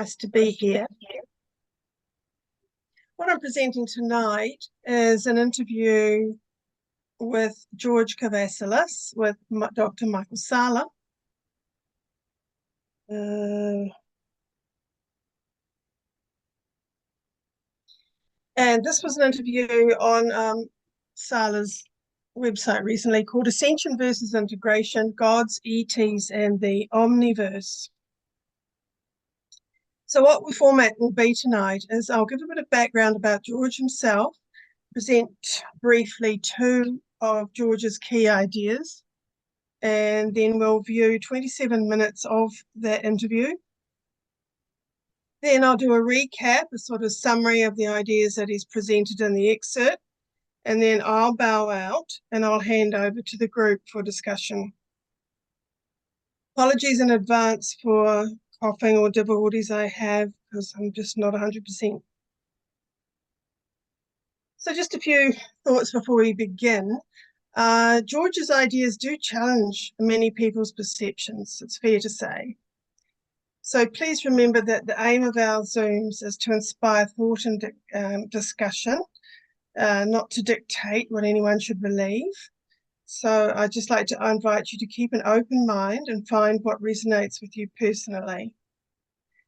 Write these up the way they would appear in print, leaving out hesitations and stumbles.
Nice to be here. What I'm presenting tonight is an interview with George Kavassilas with Dr. Michael Salla. And this was an interview on Salla's website recently called Ascension versus Integration, Gods, ETs, and the Omniverse. So what the format will be tonight is I'll give a bit of background about George himself, present briefly two of George's key ideas, and then we'll view 27 minutes of that interview. Then I'll do a recap, a sort of summary of the ideas that he's presented in the excerpt, and then I'll bow out and I'll hand over to the group for discussion. Apologies in advance for coughing or difficulties I have, because I'm just not 100%. So just a few thoughts before we begin. George's ideas do challenge many people's perceptions, it's fair to say. So please remember that the aim of our Zooms is to inspire thought and discussion, not to dictate what anyone should believe. So I'd just like to invite you to keep an open mind and find what resonates with you personally.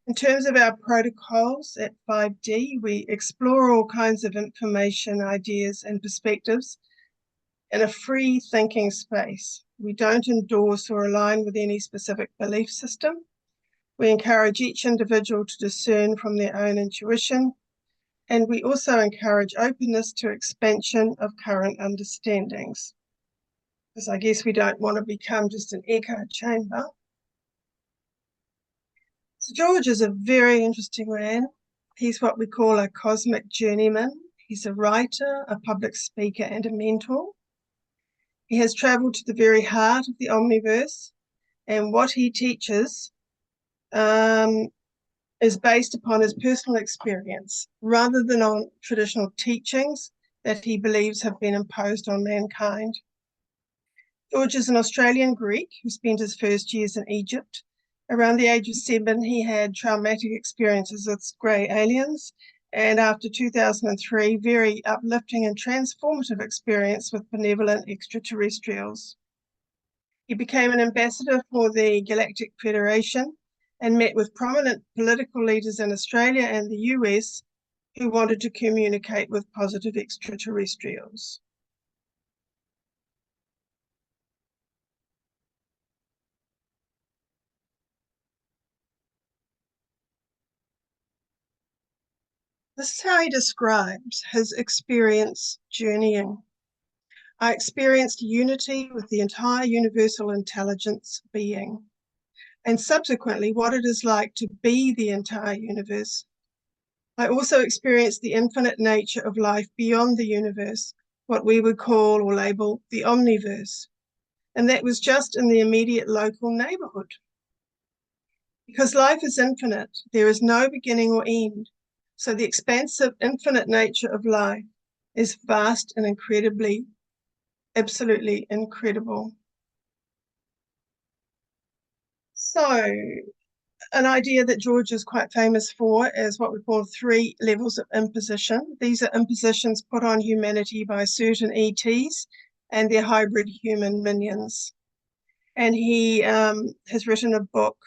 In terms of our protocols at 5D, we explore all kinds of information, ideas, and perspectives in a free thinking space. We don't endorse or align with any specific belief system. We encourage each individual to discern from their own intuition, and we also encourage openness to expansion of current understandings, because I guess we don't want to become just an echo chamber. So George is a very interesting man. He's what we call a cosmic journeyman. He's a writer, a public speaker, and a mentor. He has traveled to the very heart of the Omniverse, and what he teaches is based upon his personal experience rather than on traditional teachings that he believes have been imposed on mankind. George is an Australian Greek who spent his first years in Egypt. Around the age of 7, he had traumatic experiences with grey aliens, and after 2003, very uplifting and transformative experience with benevolent extraterrestrials. He became an ambassador for the Galactic Federation and met with prominent political leaders in Australia and the US who wanted to communicate with positive extraterrestrials. This is how he describes his experience journeying. I experienced unity with the entire universal intelligence being, and subsequently what it is like to be the entire universe. I also experienced the infinite nature of life beyond the universe, what we would call or label the omniverse, and that was just in the immediate local neighborhood. Because life is infinite, there is no beginning or end. So the expansive, infinite nature of life is vast and incredibly, absolutely incredible. So an idea that George is quite famous for is what we call 3 levels of imposition. These are impositions put on humanity by certain ETs and their hybrid human minions. And he has written a book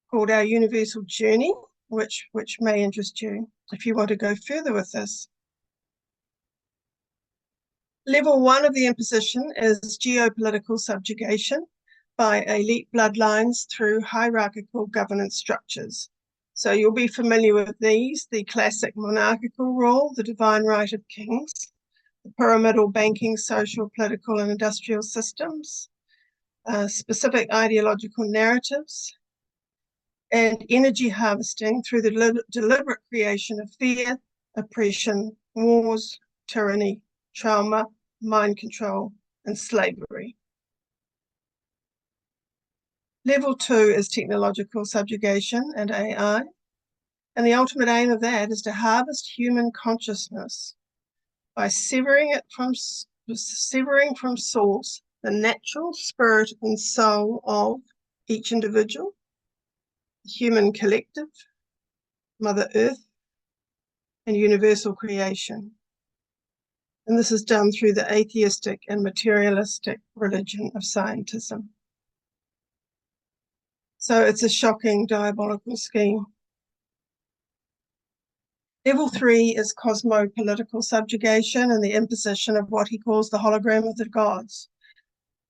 called Our Universal Journey, which may interest you if you want to go further with this. Level 1 of the imposition is geopolitical subjugation by elite bloodlines through hierarchical governance structures. So you'll be familiar with these: the classic monarchical rule, the divine right of kings, the pyramidal banking, social, political, and industrial systems, specific ideological narratives, and energy harvesting through the deliberate creation of fear, oppression, wars, tyranny, trauma, mind control, and slavery. Level 2 is technological subjugation and AI, and the ultimate aim of that is to harvest human consciousness by severing from source the natural spirit and soul of each individual, the human collective, Mother Earth, and universal creation. And this is done through the atheistic and materialistic religion of scientism. So it's a shocking, diabolical scheme. Level 3 is cosmopolitical subjugation and the imposition of what he calls the hologram of the gods.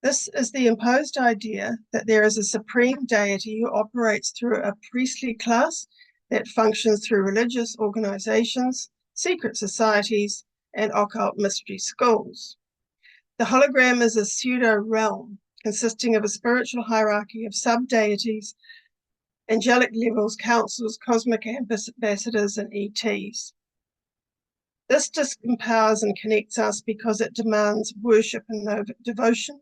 This is the imposed idea that there is a supreme deity who operates through a priestly class that functions through religious organizations, secret societies, and occult mystery schools. The hologram is a pseudo-realm consisting of a spiritual hierarchy of sub-deities, angelic levels, councils, cosmic ambassadors, and ETs. This disempowers and connects us because it demands worship and devotion.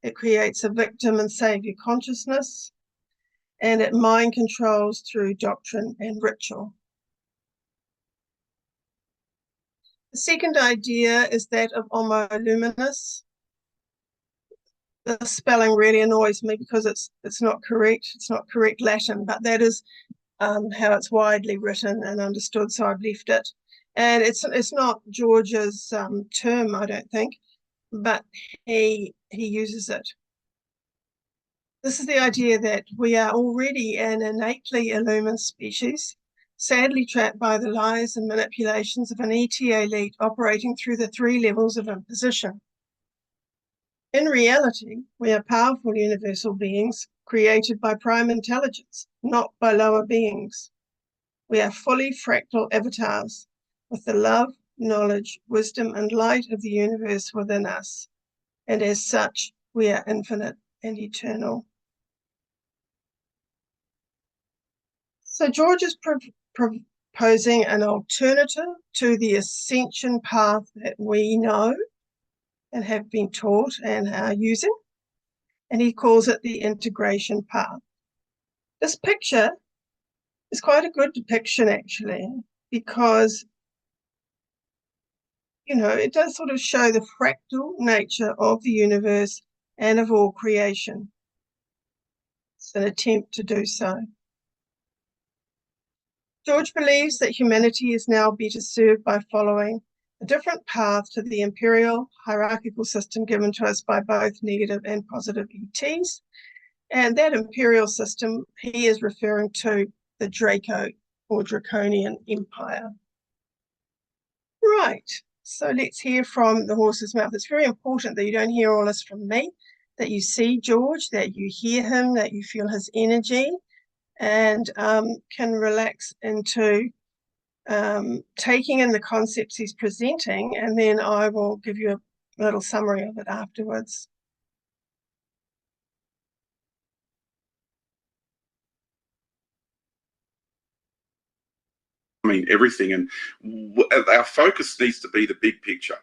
It creates a victim and savior consciousness, and it mind controls through doctrine and ritual. The second idea is that of Homo Luminous. The spelling really annoys me because it's not correct. It's not correct Latin, but that is how it's widely written and understood, so I've left it. And it's not George's term, I don't think, but he uses it. This is the idea that we are already an innately illumined species, sadly trapped by the lies and manipulations of an ET elite operating through the 3 levels of imposition. In reality, we are powerful universal beings created by prime intelligence, not by lower beings. We are fully fractal avatars with the love, knowledge, wisdom, and light of the universe within us. And as such, we are infinite and eternal. So George is proposing an alternative to the ascension path that we know and have been taught and are using, and he calls it the integration path. This picture is quite a good depiction, actually, because, you know, it does sort of show the fractal nature of the universe and of all creation. It's an attempt to do so. George believes that humanity is now better served by following a different path to the imperial hierarchical system given to us by both negative and positive ETs. And that imperial system, he is referring to the Draco or Draconian Empire. Right, so let's hear from the horse's mouth. It's very important that you don't hear all this from me, that you see George, that you hear him, that you feel his energy, and can relax into taking in the concepts he's presenting, and then I will give you a little summary of it afterwards. I mean, everything. And our focus needs to be the big picture,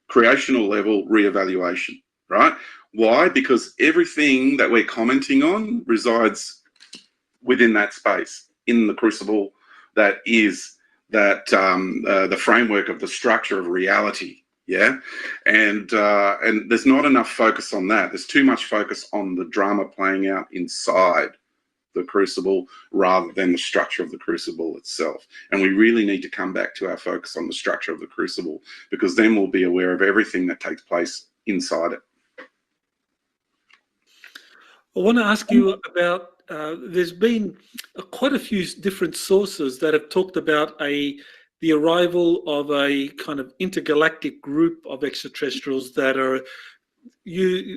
creational level reevaluation, right? Why? Because everything that we're commenting on resides within that space, in the crucible that is that the framework of the structure of reality. Yeah, and there's not enough focus on that. There's too much focus on the drama playing out inside the crucible rather than the structure of the crucible itself. And we really need to come back to our focus on the structure of the crucible, because then we'll be aware of everything that takes place inside it. I want to ask you about, there's been quite a few different sources that have talked about the arrival of a kind of intergalactic group of extraterrestrials that are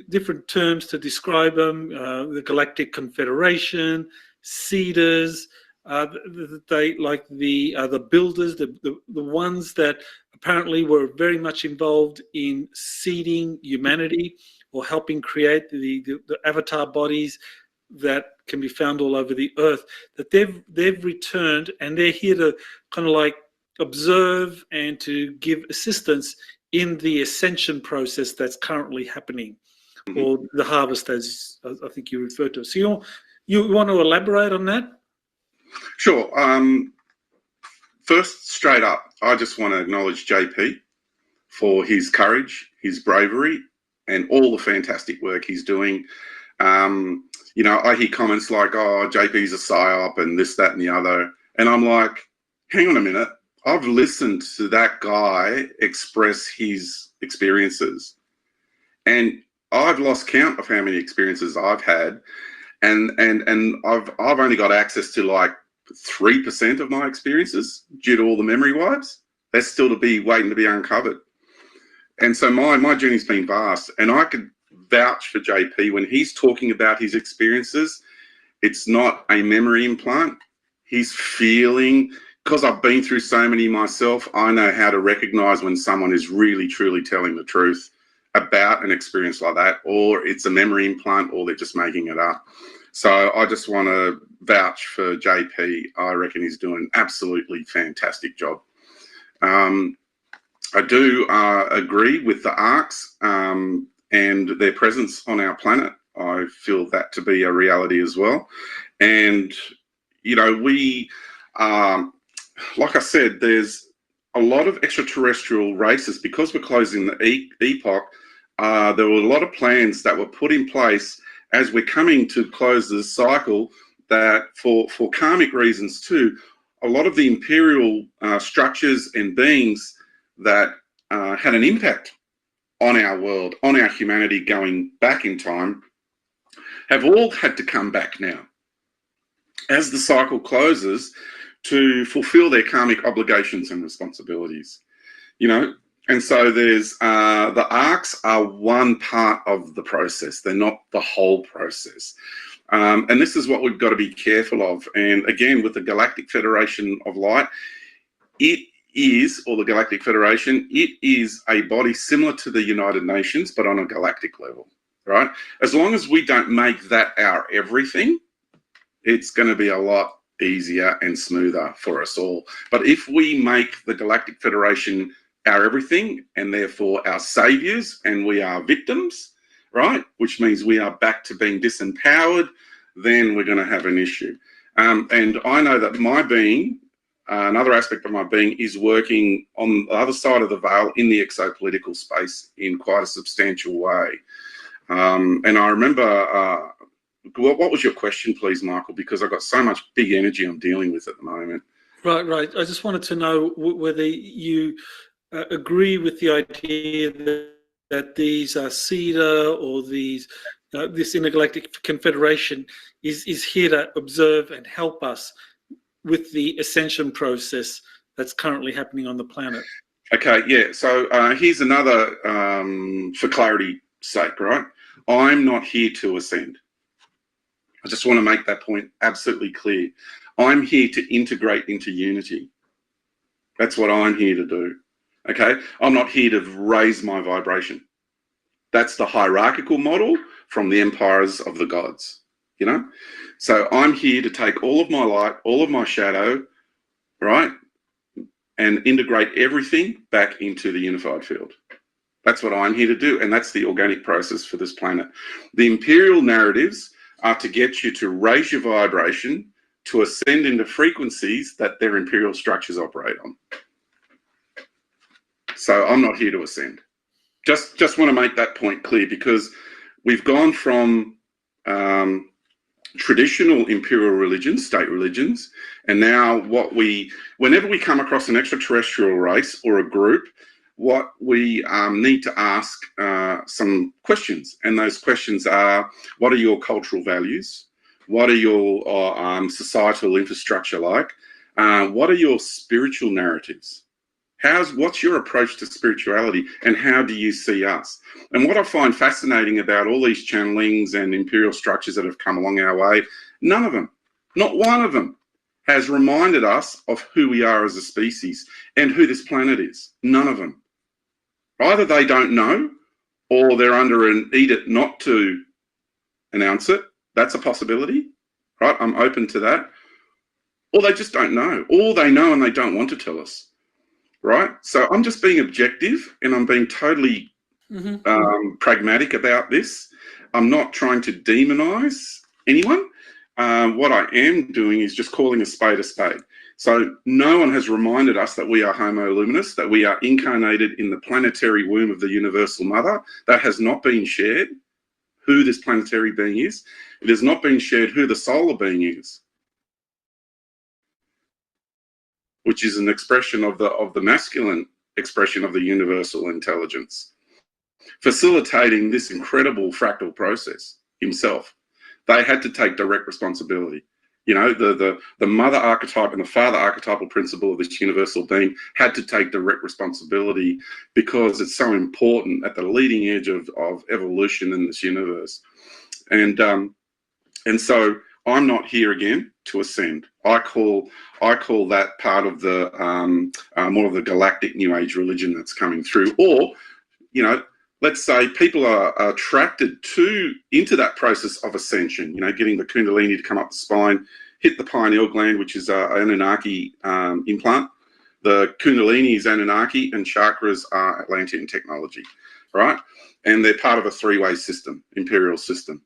different terms to describe them, the Galactic Confederation, Seeders, they like the builders, the ones that apparently were very much involved in seeding humanity or helping create the avatar bodies that can be found all over the earth, that they've returned and they're here to kind of like observe and to give assistance in the ascension process that's currently happening, or the harvest, as I think you referred to. So you want to elaborate on that? Sure. First, straight up, I just want to acknowledge JP for his courage, his bravery, and all the fantastic work he's doing. You know, I hear comments like, oh, JP's a psyop and this, that, and the other. And I'm like, hang on a minute, I've listened to that guy express his experiences, and I've lost count of how many experiences I've had, and I've only got access to like 3% of my experiences due to all the memory wipes. They're still waiting to be uncovered. And so my journey's been vast, and I could vouch for JP when he's talking about his experiences. It's not a memory implant. He's feeling, because I've been through so many myself, I know how to recognize when someone is really, truly telling the truth about an experience like that, or it's a memory implant, or they're just making it up. So I just want to vouch for JP. I reckon he's doing an absolutely fantastic job. I do agree with the arcs and their presence on our planet. I feel that to be a reality as well. And, you know, we, like I said, there's a lot of extraterrestrial races. Because we're closing the epoch, there were a lot of plans that were put in place as we're coming to close this cycle, that for karmic reasons too, a lot of the imperial structures and beings that had an impact on our world, on our humanity going back in time, have all had to come back now as the cycle closes to fulfill their karmic obligations and responsibilities, you know. And so there's the arcs are one part of the process. They're not the whole process. And this is what we've got to be careful of. And again, with the Galactic Federation of Light, it is, or the Galactic Federation, it is a body similar to the United Nations, but on a galactic level, right? As long as we don't make that our everything, it's going to be a lot easier and smoother for us all. But if we make the Galactic Federation our everything, and therefore our saviors, and we are victims, right, which means we are back to being disempowered, then we're going to have an issue. And I know that my being, another aspect of my being, is working on the other side of the veil in the exopolitical space in quite a substantial way. And I remember, what was your question, please, Michael? Because I've got so much big energy I'm dealing with at the moment. Right. I just wanted to know whether you agree with the idea that these CEDA or these this Intergalactic Confederation is here to observe and help us with the ascension process that's currently happening on the planet. Okay, yeah. So here's another, for clarity's sake, right? I'm not here to ascend. I just want to make that point absolutely clear. I'm here to integrate into unity. That's what I'm here to do. Okay, I'm not here to raise my vibration. That's the hierarchical model from the empires of the gods, you know? So I'm here to take all of my light, all of my shadow, right? And integrate everything back into the unified field. That's what I'm here to do. And that's the organic process for this planet. The imperial narratives are to get you to raise your vibration, to ascend into frequencies that their imperial structures operate on. So I'm not here to ascend. Just want to make that point clear, because we've gone from traditional imperial religions, state religions, and now whenever we come across an extraterrestrial race or a group, what we need to ask some questions. And those questions are, what are your cultural values? What are your societal infrastructure like? What are your spiritual narratives? What's your approach to spirituality, and how do you see us? And what I find fascinating about all these channelings and imperial structures that have come along our way, none of them, not one of them, has reminded us of who we are as a species and who this planet is. None of them. Either they don't know, or they're under an edict not to announce it. That's a possibility, right? I'm open to that. Or they just don't know. Or they know and they don't want to tell us. Right? So I'm just being objective, and I'm being totally pragmatic about this. I'm not trying to demonize anyone. What I am doing is just calling a spade a spade. So no one has reminded us that we are Homo luminous, that we are incarnated in the planetary womb of the Universal Mother. That has not been shared, who this planetary being is. It has not been shared who the solar being is. which is an expression of the masculine expression of the universal intelligence, facilitating this incredible fractal process himself. They had to take direct responsibility. You know, the mother archetype and the father archetypal principle of this universal being had to take direct responsibility because it's so important at the leading edge of evolution in this universe. And so I'm not here again to ascend. I call that part of the more of the galactic New Age religion that's coming through. Or, you know, let's say people are attracted into that process of ascension, you know, getting the Kundalini to come up the spine, hit the pineal gland, which is an Anunnaki implant. The Kundalini is Anunnaki and chakras are Atlantean technology, right? And they're part of a three-way system, imperial system.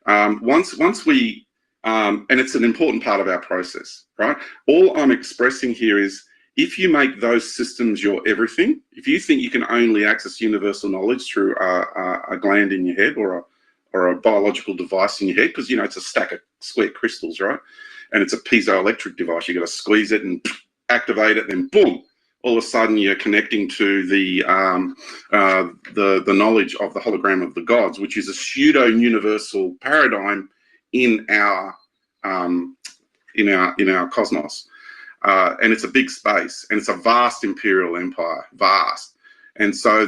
Once we, and it's an important part of our process, right? All I'm expressing here is, if you make those systems your everything, if you think you can only access universal knowledge through a gland in your head or a biological device in your head, because, you know, it's a stack of square crystals, right? And it's a piezoelectric device. You got to squeeze it and activate it, then boom, all of a sudden you're connecting to the knowledge of the hologram of the gods, which is a pseudo-universal paradigm in our cosmos. And it's a big space, and it's a vast imperial empire, vast. And so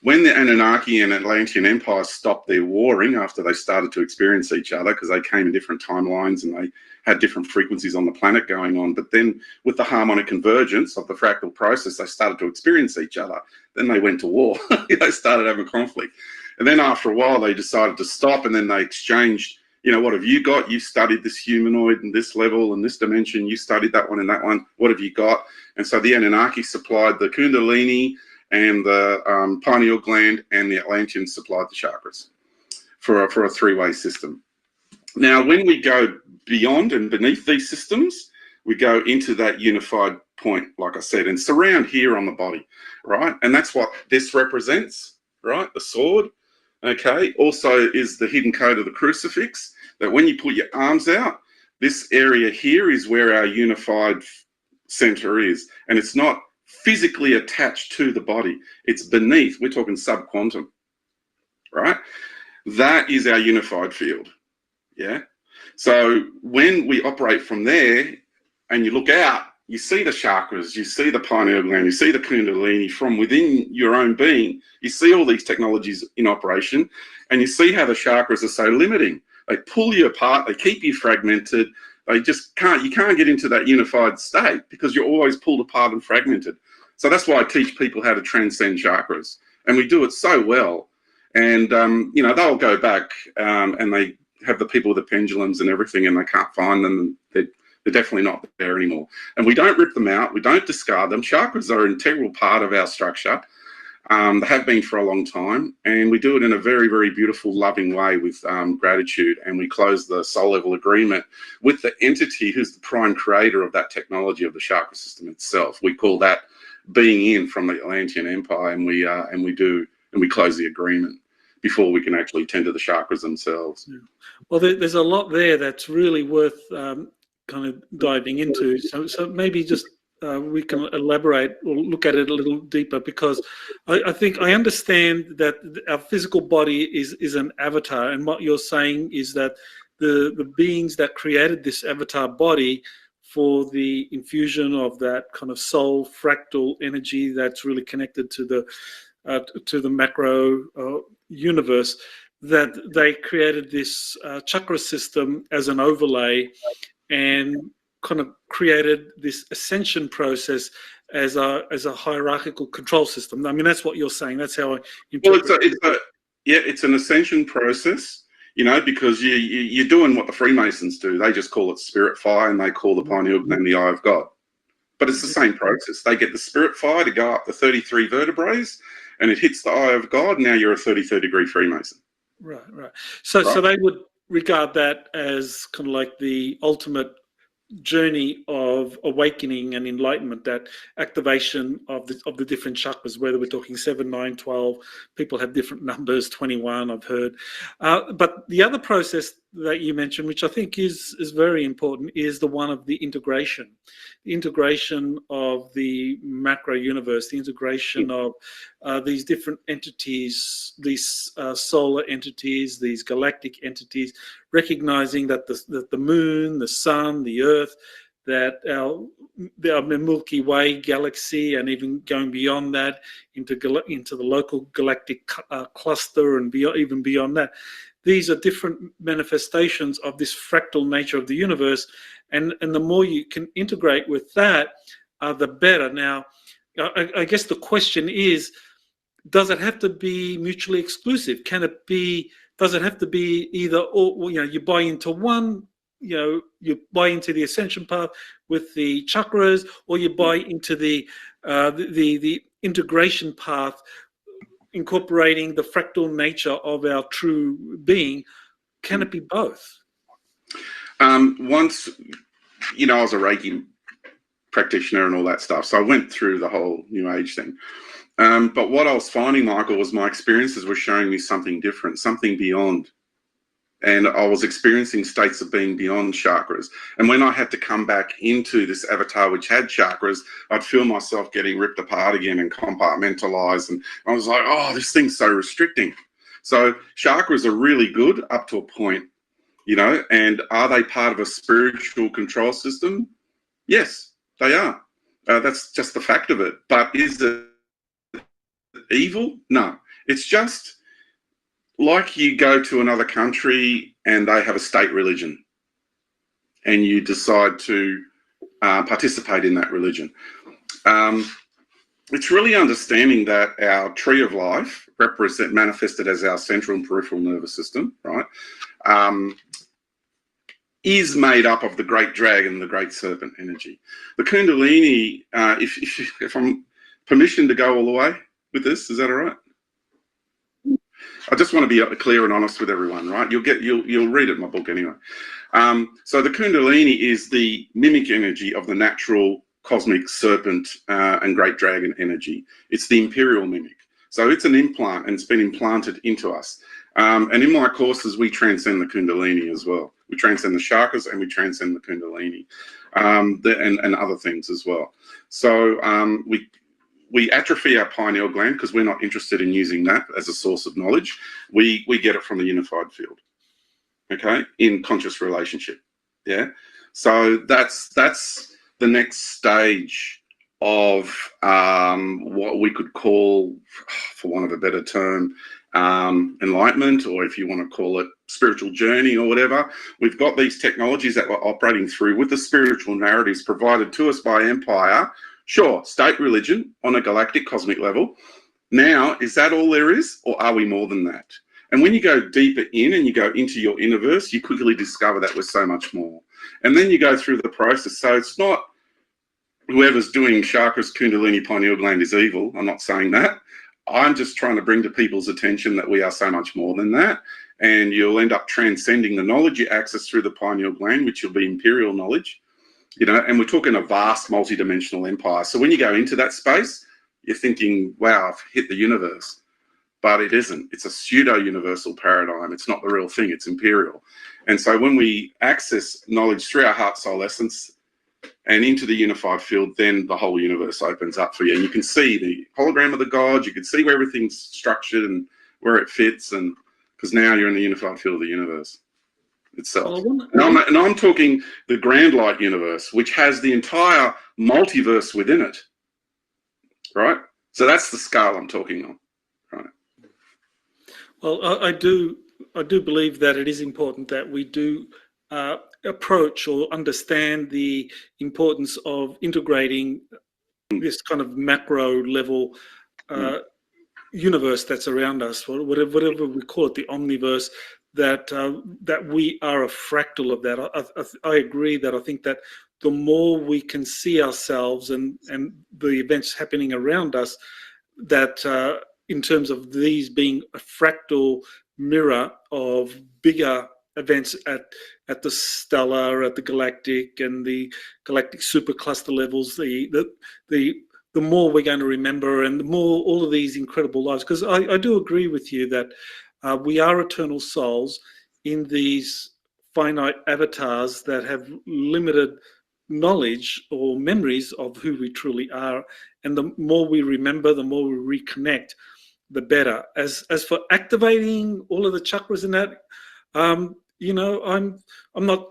when the Anunnaki and Atlantean empires stopped their warring after they started to experience each other, because they came in different timelines and they had different frequencies on the planet going on, but then with the harmonic convergence of the fractal process, they started to experience each other. Then they went to war. They started having conflict. And then after a while, they decided to stop, and then they exchanged. You know, what have you got? You studied this humanoid and this level and this dimension. You studied that one and that one. What have you got? And so the Anunnaki supplied the Kundalini and the pineal gland, and the Atlanteans supplied the chakras for a three-way system. Now, when we go beyond and beneath these systems, we go into that unified point, like I said, and surround here on the body, right? And that's what this represents, right? The sword. Okay, also is the hidden code of the crucifix, that when you put your arms out, this area here is where our unified center is. And it's not physically attached to the body. It's beneath. We're talking subquantum, right? That is our unified field, yeah? So when we operate from there and you look out, you see the chakras, you see the pineal gland, you see the Kundalini from within your own being. You see all these technologies in operation, and you see how the chakras are so limiting. They pull you apart, they keep you fragmented. They just can't, you can't get into that unified state because you're always pulled apart and fragmented. So that's why I teach people how to transcend chakras. And we do it so well. And, you know, they'll go back and they have the people with the pendulums and everything, and they can't find them. They're definitely not there anymore. And we don't rip them out. We don't discard them. Chakras are an integral part of our structure. They have been for a long time. And we do it in a very, very beautiful, loving way with gratitude. And we close the soul level agreement with the entity who's the prime creator of that technology of the chakra system itself. We call that being in from the Atlantean Empire. And we close the agreement before we can actually tend to the chakras themselves. Yeah. Well, there's a lot there that's really worth kind of diving into. So maybe just we can elaborate or look at it a little deeper, because I think I understand that our physical body is an avatar, and what you're saying is that the beings that created this avatar body for the infusion of that kind of soul fractal energy that's really connected to the macro universe, that they created this chakra system as an overlay and kind of created this ascension process as a hierarchical control system. I mean, that's what you're saying. That's how I interpret it. It's an ascension process, you know, because you're doing what the Freemasons do. They just call it spirit fire, and they call the pineal gland the eye of God. But it's the same process. They get the spirit fire to go up the 33 vertebrae, and it hits the eye of God. Now you're a 33rd degree Freemason. Right. So they would regard that as kind of like the ultimate journey of awakening and enlightenment, that activation of the different chakras, whether we're talking 7, 9, 12, people have different numbers, 21 I've heard. But the other process that you mentioned, which I think is very important, is the one of the integration of the macro universe, the integration of these different entities, these solar entities, these galactic entities, recognizing that the moon, the sun, the earth, that our Milky Way galaxy, and even going beyond that into the local galactic cluster and even beyond that, these are different manifestations of this fractal nature of the universe, and the more you can integrate with that, the better. Now, I guess the question is, does it have to be mutually exclusive? Does it have to be either or? You buy into one, you buy into the ascension path with the chakras, or you buy into the integration path, incorporating the fractal nature of our true being. Can it be both? Once, I was a Reiki practitioner and all that stuff, so I went through the whole New Age thing. But what I was finding, Michael, was my experiences were showing me something different, something beyond. And I was experiencing states of being beyond chakras. And when I had to come back into this avatar which had chakras, I'd feel myself getting ripped apart again and compartmentalized. And I was like, oh, this thing's so restricting. So chakras are really good up to a point, and are they part of a spiritual control system? Yes, they are. That's just the fact of it. But is it evil? No. It's just like you go to another country and they have a state religion and you decide to participate in that religion. It's really understanding that our tree of life, manifested as our central and peripheral nervous system, right, is made up of the great dragon, the great serpent energy. The Kundalini, if I'm permission to go all the way with this, is that all right? I just want to be clear and honest with everyone, right? You'll read it in my book anyway. So the Kundalini is the mimic energy of the natural cosmic serpent and great dragon energy. It's the imperial mimic. So it's an implant, and it's been implanted into us. And in my courses, we transcend the Kundalini as well. We transcend the chakras and we transcend the Kundalini and other things as well. So we atrophy our pineal gland because we're not interested in using that as a source of knowledge. We get it from the unified field, okay, in conscious relationship. Yeah. So that's the next stage of what we could call, for want of a better term, enlightenment, or if you want to call it spiritual journey or whatever. We've got these technologies that we're operating through with the spiritual narratives provided to us by empire. Sure, state religion on a galactic cosmic level. Now, is that all there is, or are we more than that? And when you go deeper in and you go into your universe, you quickly discover that we're so much more. And then you go through the process. So it's not whoever's doing chakras, Kundalini, pineal gland is evil. I'm not saying that. I'm just trying to bring to people's attention that we are so much more than that. And you'll end up transcending the knowledge you access through the pineal gland, which will be imperial knowledge. And we're talking a vast multi-dimensional empire. So when you go into that space, you're thinking, wow, I've hit the universe. But it isn't. It's a pseudo-universal paradigm. It's not the real thing. It's imperial. And so when we access knowledge through our heart, soul, essence, and into the unified field, then the whole universe opens up for you. And you can see the hologram of the gods. You can see where everything's structured and where it fits. And because now you're in the unified field of the universe itself. And I'm talking the grand light universe, which has the entire multiverse within it, right? So that's the scale I'm talking on, right? Well, I do believe that it is important that we do approach or understand the importance of integrating this kind of macro level universe that's around us, whatever we call it, the omniverse, that we are a fractal of that. I agree that I think that the more we can see ourselves and the events happening around us, that in terms of these being a fractal mirror of bigger events at the stellar, at the galactic, and the galactic supercluster levels, the more we're going to remember, and the more all of these incredible lives. Because I do agree with you that we are eternal souls in these finite avatars that have limited knowledge or memories of who we truly are. And the more we remember, the more we reconnect, the better. As for activating all of the chakras and that, you know, I'm not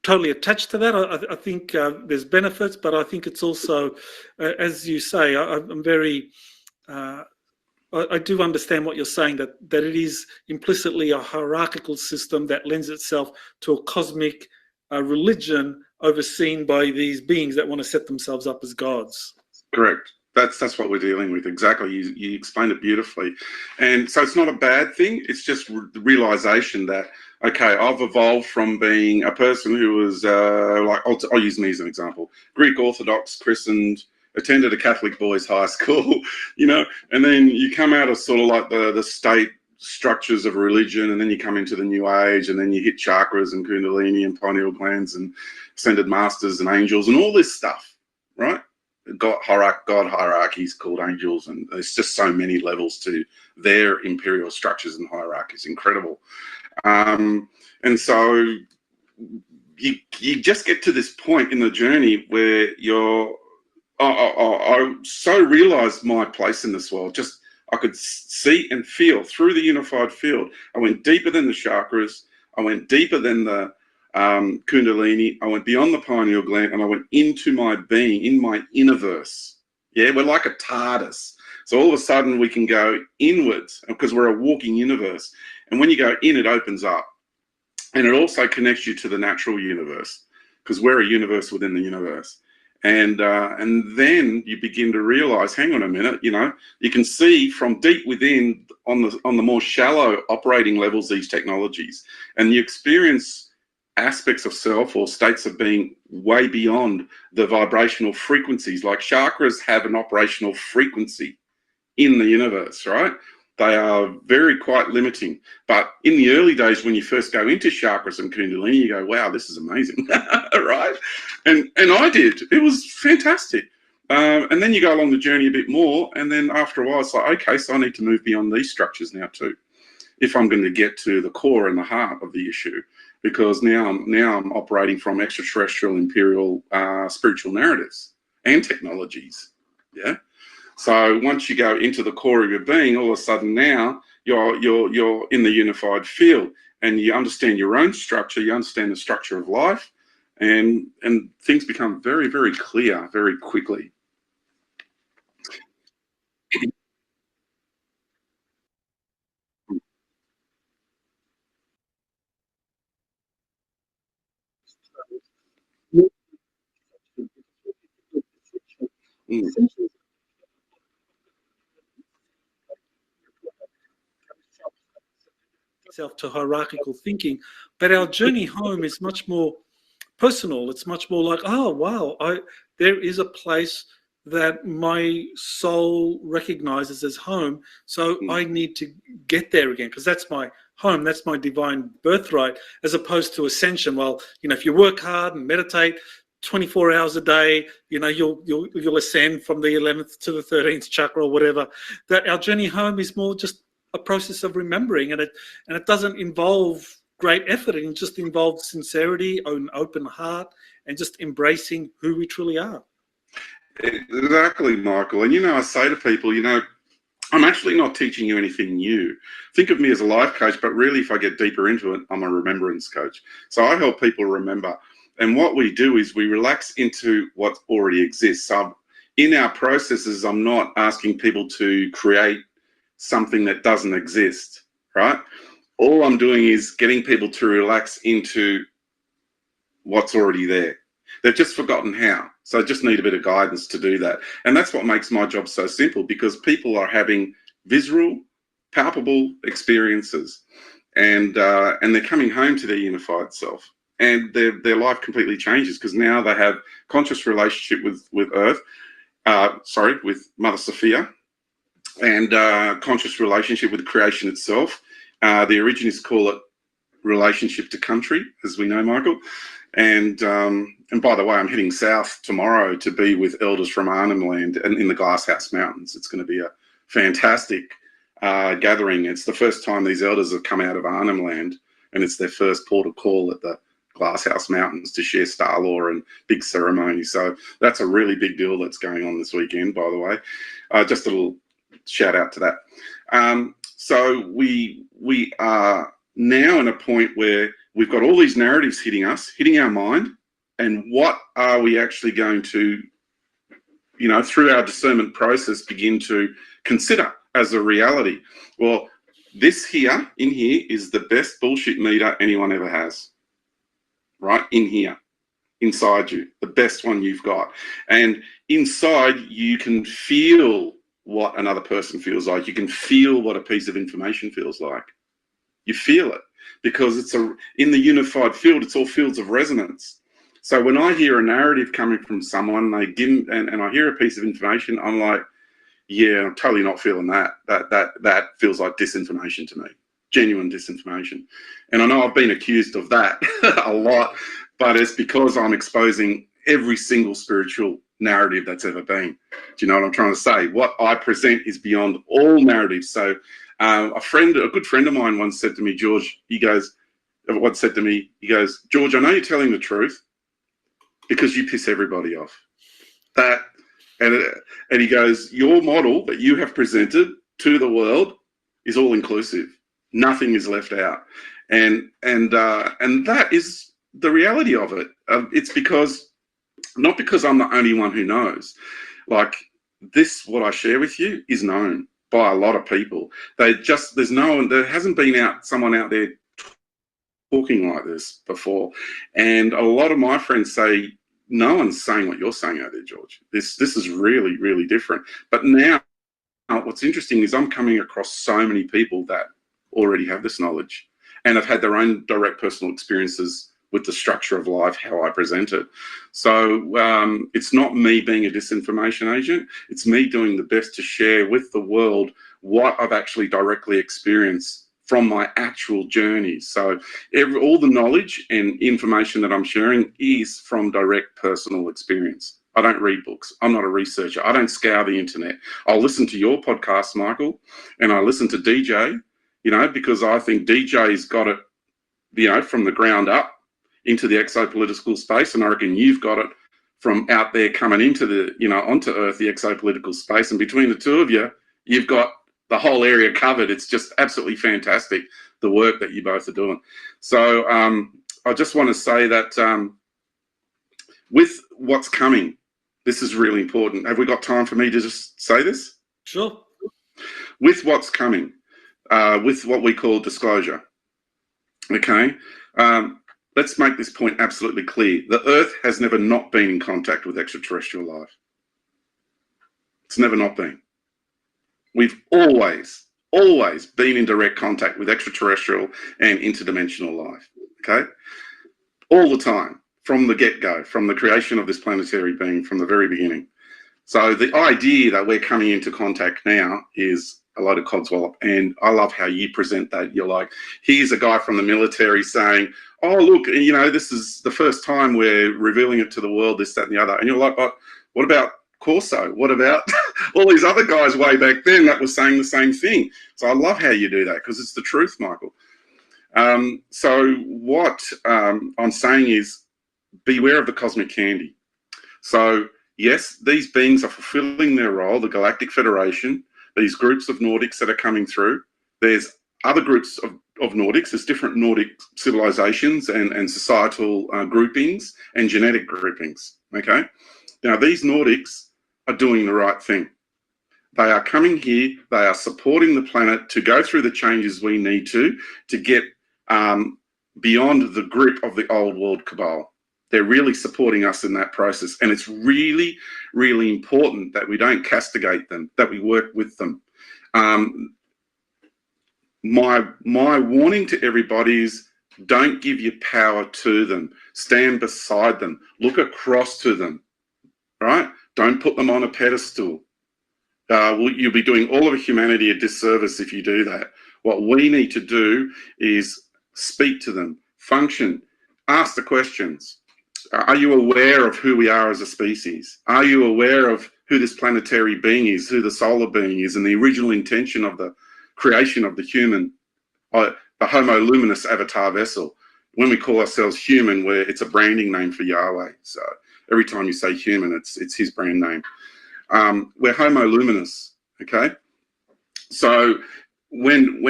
totally attached to that. I think there's benefits, but I think it's also, as you say, I'm very. I do understand what you're saying, that it is implicitly a hierarchical system that lends itself to a cosmic religion overseen by these beings that want to set themselves up as gods. Correct. That's what we're dealing with. Exactly. You explained it beautifully. And so it's not a bad thing. It's just the realization that, okay, I've evolved from being a person who was like, I'll use me as an example, Greek Orthodox, christened, attended a Catholic boys' high school, you know, and then you come out of sort of like the state structures of religion, and then you come into the new age, and then you hit chakras and kundalini and pineal glands and ascended masters and angels and all this stuff, right? God hierarchies called angels, and there's just so many levels to their imperial structures and hierarchies. Incredible. And so you just get to this point in the journey where I so realized my place in this world. Just I could see and feel through the unified field. I went deeper than the chakras. I went deeper than the kundalini. I went beyond the pineal gland, and I went into my being, in my innerverse. Yeah, we're like a TARDIS. So all of a sudden we can go inwards because we're a walking universe. And when you go in, it opens up. And it also connects you to the natural universe, because we're a universe within the universe. And then you begin to realize, hang on a minute, you know, you can see from deep within on the more shallow operating levels these technologies, and you experience aspects of self or states of being way beyond the vibrational frequencies. Like chakras have an operational frequency in the universe, right? They are very quite limiting. But in the early days, when you first go into chakras and kundalini, you go, wow, this is amazing, right? And I did. It was fantastic. And then you go along the journey a bit more, and then after a while, it's like, okay, so I need to move beyond these structures now too, if I'm going to get to the core and the heart of the issue, because now I'm operating from extraterrestrial, imperial, spiritual narratives and technologies, yeah. So once you go into the core of your being, all of a sudden now you're in the unified field, and you understand your own structure, you understand the structure of life, and things become very, very clear very quickly. Mm. Itself to hierarchical thinking, but our journey home is much more personal. It's much more like, oh wow, there is a place that my soul recognizes as home, so I need to get there again, because that's my home, that's my divine birthright, as opposed to ascension. Well, you know, if you work hard and meditate 24 hours a day, you know, you'll ascend from the 11th to the 13th chakra or whatever. That our journey home is more just a process of remembering, and it doesn't involve great effort. It just involves sincerity, an open heart, and just embracing who we truly are. Exactly, Michael. And you know, I say to people, you know, I'm actually not teaching you anything new. Think of me as a life coach, but really, if I get deeper into it, I'm a remembrance coach. So I help people remember. And what we do is we relax into what already exists. So in our processes, I'm not asking people to create something that doesn't exist, right? All I'm doing is getting people to relax into what's already there. They've just forgotten how. So I just need a bit of guidance to do that. And that's what makes my job so simple, because people are having visceral, palpable experiences, and they're coming home to their unified self, and their life completely changes, because now they have conscious relationship with Earth, with Mother Sophia, and conscious relationship with creation itself. The originists call it relationship to country, as we know, Michael. And by the way, I'm heading south tomorrow to be with elders from Arnhem Land and in the Glasshouse Mountains. It's going to be a fantastic gathering. It's the first time these elders have come out of Arnhem Land, and it's their first port of call at the Glasshouse Mountains to share Star Law and big ceremony. So that's a really big deal that's going on this weekend, by the way. Just a little shout out to that. So we are now in a point where we've got all these narratives hitting us, hitting our mind, and what are we actually going to, you know, through our discernment process, begin to consider as a reality? Well, this here, in here, is the best bullshit meter anyone ever has. Right in here, inside you, the best one you've got. And inside, you can feel what another person feels like. You can feel what a piece of information feels like. You feel it because it's in the unified field, it's all fields of resonance. So when I hear a narrative coming from someone, and I hear a piece of information, I'm like, yeah, I'm totally not feeling that. That feels like disinformation to me. Genuine disinformation. And I know I've been accused of that a lot, but it's because I'm exposing every single spiritual narrative that's ever been. Do you know what I'm trying to say? What I present is beyond all narratives. So a good friend of mine once said to me, George, George, I know you're telling the truth because you piss everybody off. And he goes, your model that you have presented to the world is all inclusive. Nothing is left out, and that is the reality of it. It's not because I'm the only one who knows. Like this, what I share with you is known by a lot of people. There hasn't been someone out there talking like this before, and a lot of my friends say no one's saying what you're saying out there, George. This is really, really different. But now, what's interesting is I'm coming across so many people that already have this knowledge and have had their own direct personal experiences with the structure of life, how I present it. So it's not me being a disinformation agent. It's me doing the best to share with the world what I've actually directly experienced from my actual journey. So all the knowledge and information that I'm sharing is from direct personal experience. I don't read books. I'm not a researcher. I don't scour the internet. I'll listen to your podcast, Michael, and I listen to DJ, you know, because I think DJ's got it, you know, from the ground up into the exopolitical space. And I reckon you've got it from out there coming into the, you know, onto Earth, the exopolitical space. And between the two of you, you've got the whole area covered. It's just absolutely fantastic, the work that you both are doing. So I just want to say that with what's coming, this is really important. Have we got time for me to just say this? Sure. With what's coming, with what we call disclosure, okay? Let's make this point absolutely clear. The Earth has never not been in contact with extraterrestrial life. It's never not been. We've always been in direct contact with extraterrestrial and interdimensional life, okay? All the time, from the get-go, from the creation of this planetary being, from the very beginning. So the idea that we're coming into contact now is a load of codswallop, and I love how you present that. You're like, here's a guy from the military saying, oh, look, you know, this is the first time we're revealing it to the world, this, that, and the other. And you're like, oh, what about Corso? What about all these other guys way back then that were saying the same thing? So I love how you do that because it's the truth, Michael. So what I'm saying is beware of the cosmic candy. So yes, these beings are fulfilling their role, the Galactic Federation, these groups of Nordics that are coming through. There's other groups of Nordics. There's different Nordic civilizations and societal groupings and genetic groupings, okay? Now, these Nordics are doing the right thing. They are coming here. They are supporting the planet to go through the changes we need to get beyond the grip of the old world cabal. They're really supporting us in that process. And it's really, really important that we don't castigate them, that we work with them. My warning to everybody is don't give your power to them. Stand beside them. Look across to them, right? Don't put them on a pedestal. You'll be doing all of humanity a disservice if you do that. What we need to do is speak to them, function, ask the questions. Are you aware of who we are as a species? Are you aware of who this planetary being is, who the solar being is, and the original intention of the creation of the human, the Homo luminous avatar vessel? When we call ourselves human, it's a branding name for Yahweh. So every time you say human, it's his brand name. We're Homo luminous, okay? So when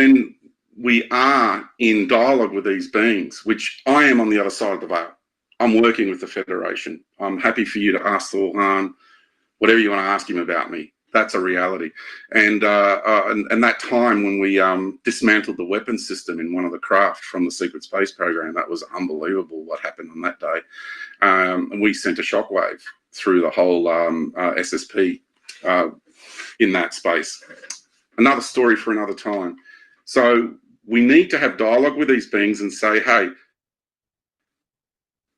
we are in dialogue with these beings, which I am on the other side of the veil, I'm working with the Federation. I'm happy for you to ask Thorhan whatever you want to ask him about me. That's a reality. And that time when we dismantled the weapons system in one of the craft from the secret space program, that was unbelievable what happened on that day. And we sent a shockwave through the whole SSP in that space. Another story for another time. So we need to have dialogue with these beings and say, hey,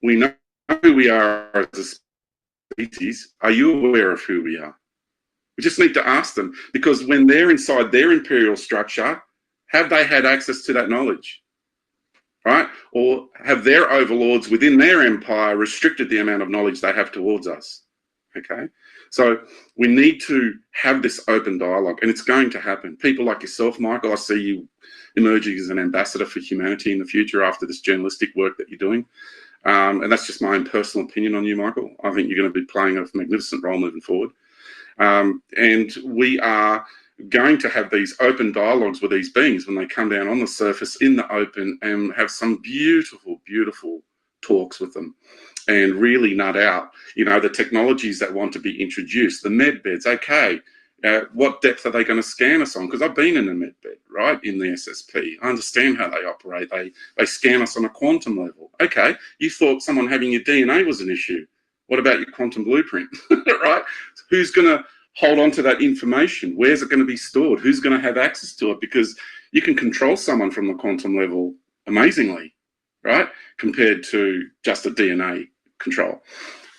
we know who we are as a species. Are you aware of who we are? We just need to ask them, because when they're inside their imperial structure, have they had access to that knowledge? Right? Or have their overlords within their empire restricted the amount of knowledge they have towards us? Okay? So we need to have this open dialogue, and it's going to happen. People like yourself, Michael, I see you emerging as an ambassador for humanity in the future after this journalistic work that you're doing. And that's just my own personal opinion on you, Michael. I think you're going to be playing a magnificent role moving forward. And we are going to have these open dialogues with these beings when they come down on the surface in the open, and have some beautiful, beautiful talks with them and really nut out, you know, the technologies that want to be introduced, the med beds. Okay, what depth are they going to scan us on? Because I've been in a med bed, right, in the SSP. I understand how they operate. They scan us on a quantum level. Okay, you thought someone having your DNA was an issue. What about your quantum blueprint, right? Who's going to hold on to that information? Where's it going to be stored? Who's going to have access to it? Because you can control someone from the quantum level amazingly, right? Compared to just a DNA control.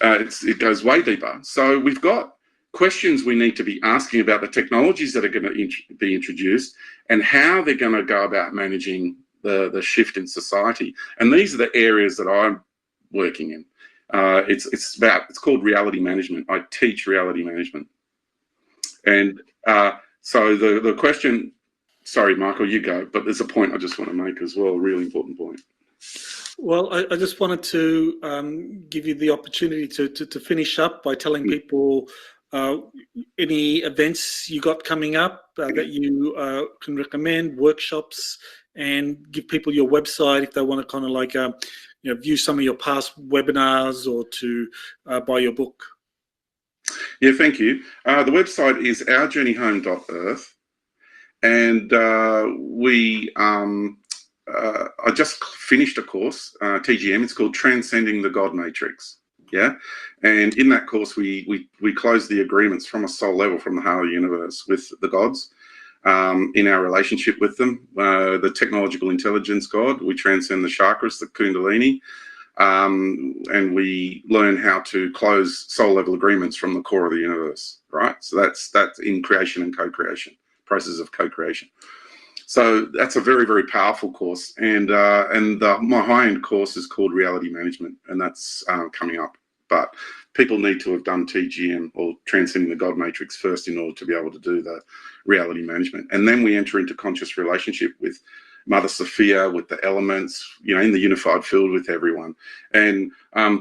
It goes way deeper. So we've got questions we need to be asking about the technologies that are going to be introduced and how they're going to go about managing the shift in society. And these are the areas that I'm working in. It's called reality management. I teach reality management. And so the question, sorry, Michael, you go, but there's a point I just want to make as well, a really important point. Well, I just wanted to give you the opportunity to finish up by telling people any events you got coming up that you can recommend, workshops, and give people your website if they want to kind of like view some of your past webinars or to buy your book. Yeah, thank you. The website is ourjourneyhome.earth, and I just finished a course, TGM. It's called Transcending the God Matrix. Yeah, and in that course, we closed the agreements from a soul level from the heart of the universe with the gods. In our relationship with them, the technological intelligence God, we transcend the chakras, the Kundalini, and we learn how to close soul level agreements from the core of the universe, right? So that's in creation and co-creation, process of co-creation. So that's a very, very powerful course, and my high-end course is called Reality Management, and that's coming up. But people need to have done TGM or Transcending the God Matrix first in order to be able to do the reality management. And then we enter into conscious relationship with Mother Sophia, with the elements, in the unified field with everyone. And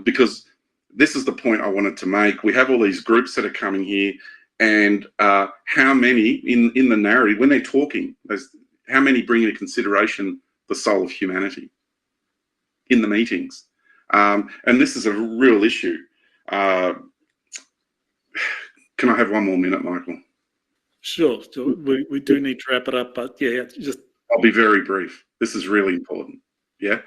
because this is the point I wanted to make, we have all these groups that are coming here, and how many in the narrative, when they're talking, how many bring into consideration the soul of humanity in the meetings? And this is a real issue. Can I have one more minute, Michael? Sure. We do need to wrap it up, but yeah, just... I'll be very brief. This is really important. Yeah.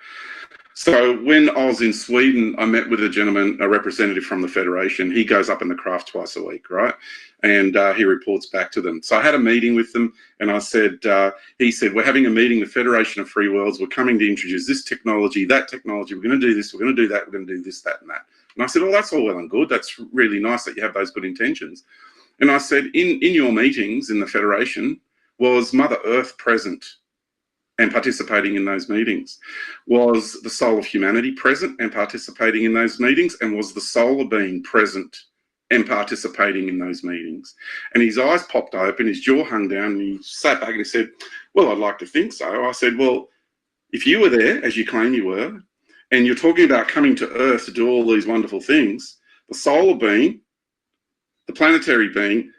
So when I was in Sweden, I met with a gentleman, a representative from the Federation. He goes up in the craft twice a week, right? And he reports back to them. So I had a meeting with them, and I said, he said, we're having a meeting, the Federation of Free Worlds. We're coming to introduce this technology, that technology. We're going to do this. We're going to do that. We're going to do this, that, and that. And I said, well, that's all well and good. That's really nice that you have those good intentions. And I said, in your meetings in the Federation, was Mother Earth present? and participating in those meetings? Was the soul of humanity present and participating in those meetings? And was the solar being present and participating in those meetings? And his eyes popped open, his jaw hung down, and he sat back and he said, well, I'd like to think so. I said, well, if you were there, as you claim you were, and you're talking about coming to Earth to do all these wonderful things, the solar being, the planetary being,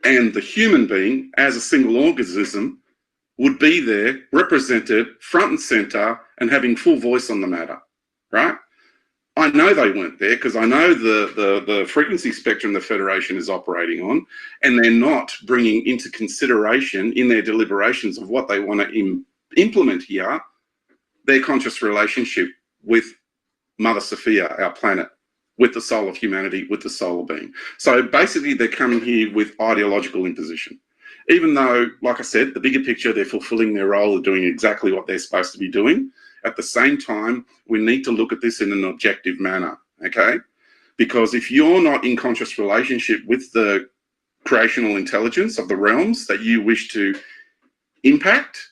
and the human being as a single organism would be there, represented, front and centre, and having full voice on the matter, right? I know they weren't there because I know the frequency spectrum the Federation is operating on, and they're not bringing into consideration in their deliberations of what they want to implement here, their conscious relationship with Mother Sophia, our planet, with the soul of humanity, with the solar being. So basically they're coming here with ideological imposition. Even though, like I said, the bigger picture, they're fulfilling their role of doing exactly what they're supposed to be doing. At the same time, we need to look at this in an objective manner, okay? Because if you're not in conscious relationship with the creational intelligence of the realms that you wish to impact,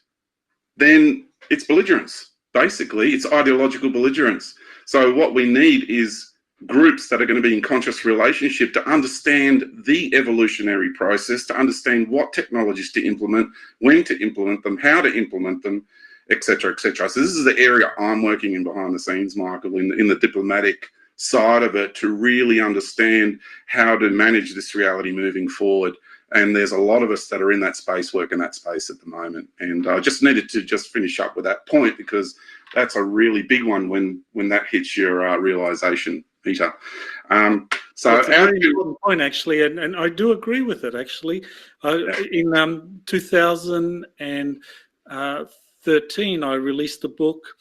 then it's belligerence. Basically, it's ideological belligerence. So what we need is groups that are going to be in conscious relationship to understand the evolutionary process, to understand what technologies to implement, when to implement them, how to implement them, etc., etc. So this is the area I'm working in behind the scenes, Michael, in the diplomatic side of it, to really understand how to manage this reality moving forward. And there's a lot of us that are in that space, working that space at the moment. And I just needed to just finish up with that point, because that's a really big one when that hits your realization, Peter. So that's a very important point, actually, and I do agree with it, actually. In 2013, I released a book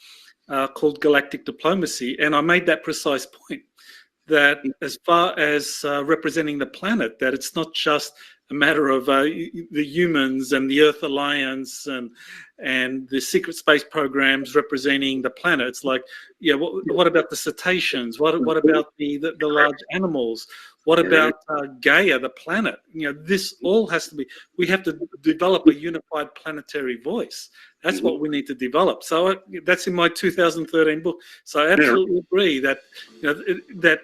called Galactic Diplomacy, and I made that precise point, that as far as representing the planet, that it's not just a matter of the humans and the Earth Alliance and the secret space programs representing the planet. It's like, yeah, what about the cetaceans? What about the large animals? What about Gaia, the planet? You know, this all has to be. We have to develop a unified planetary voice. That's what we need to develop. So that's in my 2013 book. So I absolutely agree that that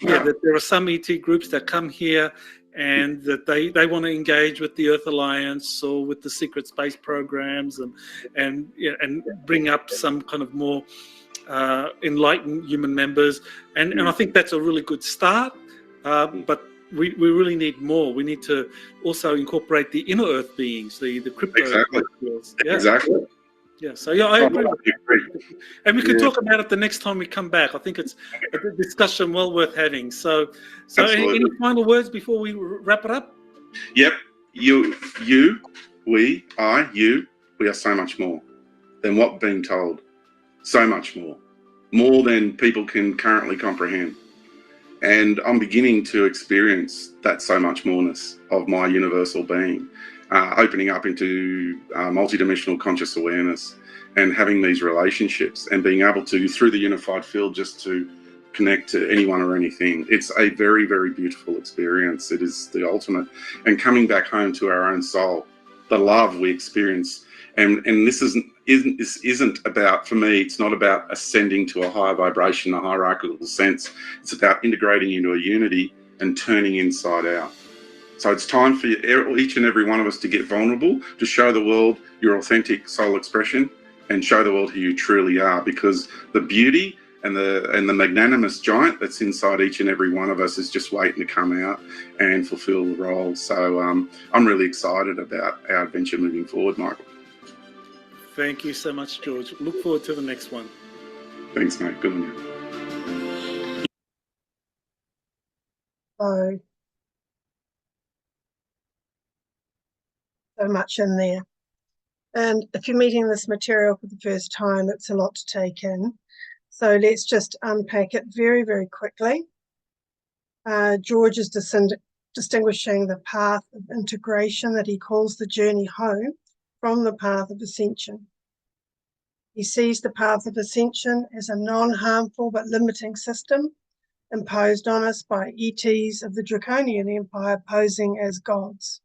there are some ET groups that come here and that they want to engage with the Earth Alliance or with the secret space programs and bring up some kind of more enlightened human members. And I think that's a really good start. But we really need more. We need to also incorporate the inner Earth beings, the crypto. Exactly. Yeah. Exactly. Yeah, so yeah, I agree. And we can talk about it the next time we come back. I think it's a good discussion well worth having. So any final words before we wrap it up? Yep. You, we are so much more than what being told. So much more. More than people can currently comprehend. And I'm beginning to experience that so much moreness of my universal being. Opening up into multidimensional conscious awareness and having these relationships and being able to, through the unified field, just to connect to anyone or anything. It's a very, very beautiful experience. It is the ultimate. And coming back home to our own soul, the love we experience. And this isn't about, for me, it's not about ascending to a higher vibration, a hierarchical sense. It's about integrating into a unity and turning inside out. So it's time for each and every one of us to get vulnerable, to show the world your authentic soul expression and show the world who you truly are, because the beauty and the magnanimous giant that's inside each and every one of us is just waiting to come out and fulfill the role. So I'm really excited about our adventure moving forward, Michael. Thank you so much, George. Look forward to the next one. Thanks, mate. Good on you. So much in there. And if you're meeting this material for the first time, it's a lot to take in. So let's just unpack it very, very quickly. George is distinguishing the path of integration that he calls the journey home from the path of ascension. He sees the path of ascension as a non-harmful but limiting system imposed on us by ETs of the Draconian Empire posing as gods.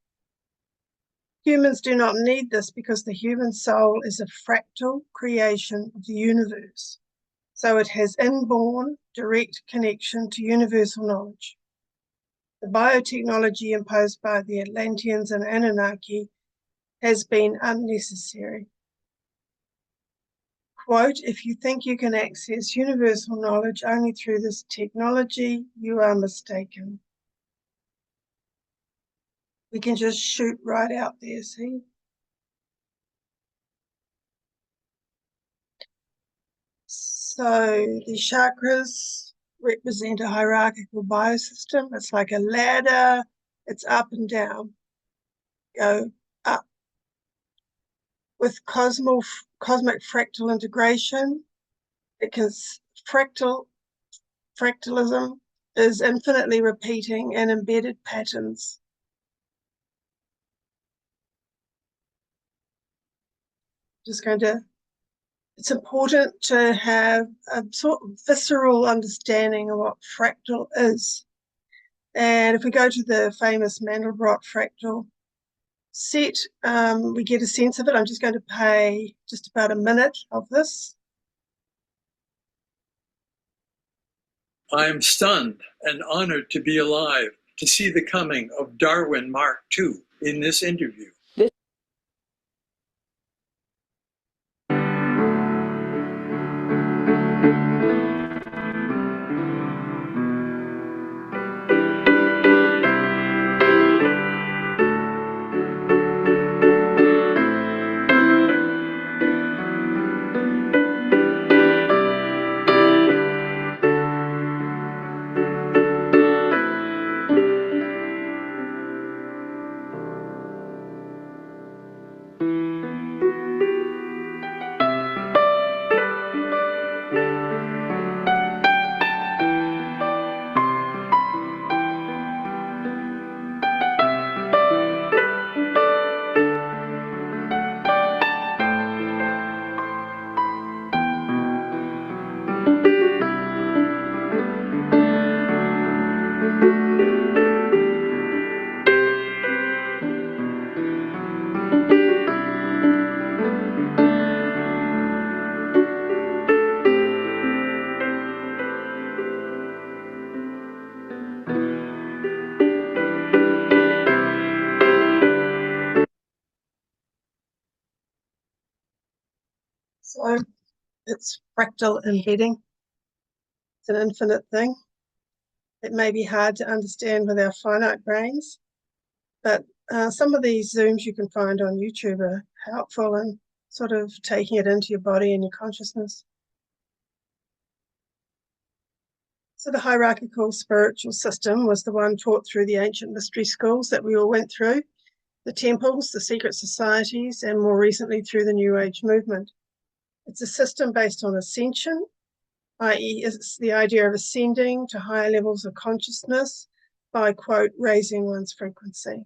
Humans do not need this because the human soul is a fractal creation of the universe. So it has inborn direct connection to universal knowledge. The biotechnology imposed by the Atlanteans and Anunnaki has been unnecessary. Quote, if you think you can access universal knowledge only through this technology, you are mistaken. We can just shoot right out there, see? So the chakras represent a hierarchical biosystem. It's like a ladder. It's up and down. Go up. With cosmic fractal integration, fractalism is infinitely repeating and embedded patterns. It's important to have a sort of visceral understanding of what fractal is. And if we go to the famous Mandelbrot fractal set, we get a sense of it. I'm just going to play just about a minute of this. I am stunned and honored to be alive to see the coming of Darwin Mark II in this interview. So it's fractal embedding. It's an infinite thing. It may be hard to understand with our finite brains, but some of these Zooms you can find on YouTube are helpful in sort of taking it into your body and your consciousness. So the hierarchical spiritual system was the one taught through the ancient mystery schools that we all went through, the temples, the secret societies, and more recently through the New Age movement. It's a system based on ascension, i.e. it's the idea of ascending to higher levels of consciousness by, quote, raising one's frequency.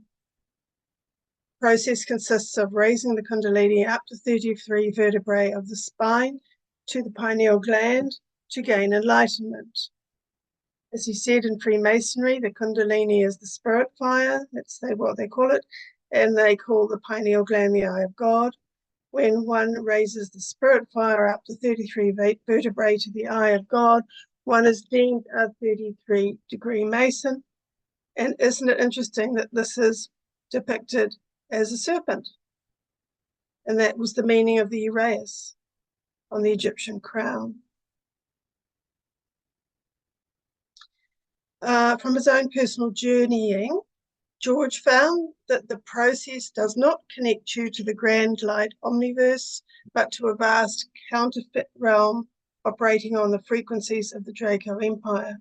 The process consists of raising the kundalini up to 33 vertebrae of the spine to the pineal gland to gain enlightenment. As he said in Freemasonry, the kundalini is the spirit fire, that's what they call it, and they call the pineal gland the eye of God. When one raises the spirit fire up to 33 vertebrae to the eye of God, one is deemed a 33-degree Mason. And isn't it interesting that this is depicted as a serpent? And that was the meaning of the uraeus on the Egyptian crown. From his own personal journeying, George found that the process does not connect you to the grand light omniverse, but to a vast counterfeit realm operating on the frequencies of the Draco Empire.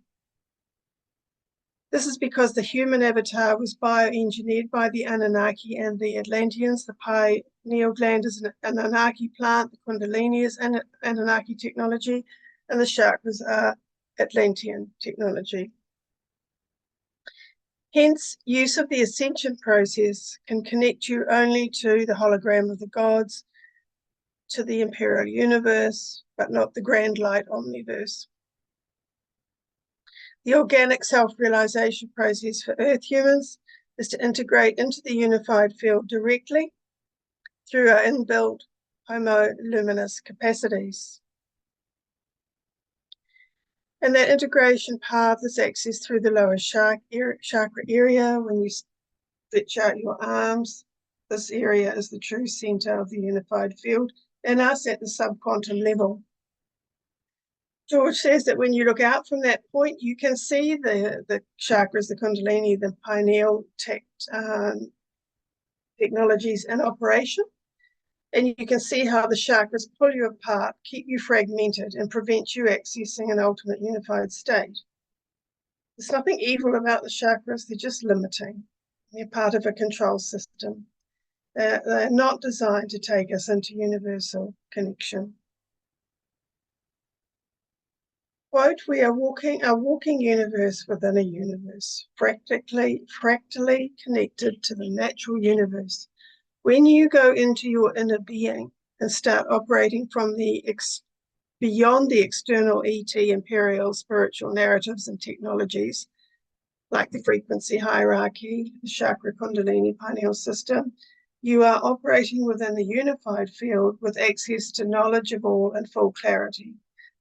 This is because the human avatar was bioengineered by the Anunnaki and the Atlanteans. The pineal gland is an Anunnaki plant, the Kundalini is an Anunnaki technology, and the chakras are Atlantean technology. Hence, use of the Ascension process can connect you only to the hologram of the gods, to the imperial universe, but not the grand light omniverse. The organic self-realization process for Earth humans is to integrate into the unified field directly through our inbuilt homoluminous capacities. And that integration path is accessed through the lower chakra area. When you stretch out your arms, this area is the true center of the unified field, and us at the subquantum level. George says that when you look out from that point, you can see the chakras, the kundalini, the pineal technologies in operation. And you can see how the chakras pull you apart, keep you fragmented, and prevent you accessing an ultimate unified state. There's nothing evil about the chakras, they're just limiting. They're part of a control system. They're not designed to take us into universal connection. Quote, we are walking a walking universe within a universe, fractally connected to the natural universe. When you go into your inner being and start operating from beyond the external ET, imperial, spiritual narratives and technologies, like the frequency hierarchy, the chakra kundalini pineal system, you are operating within the unified field with access to knowledge of all and full clarity.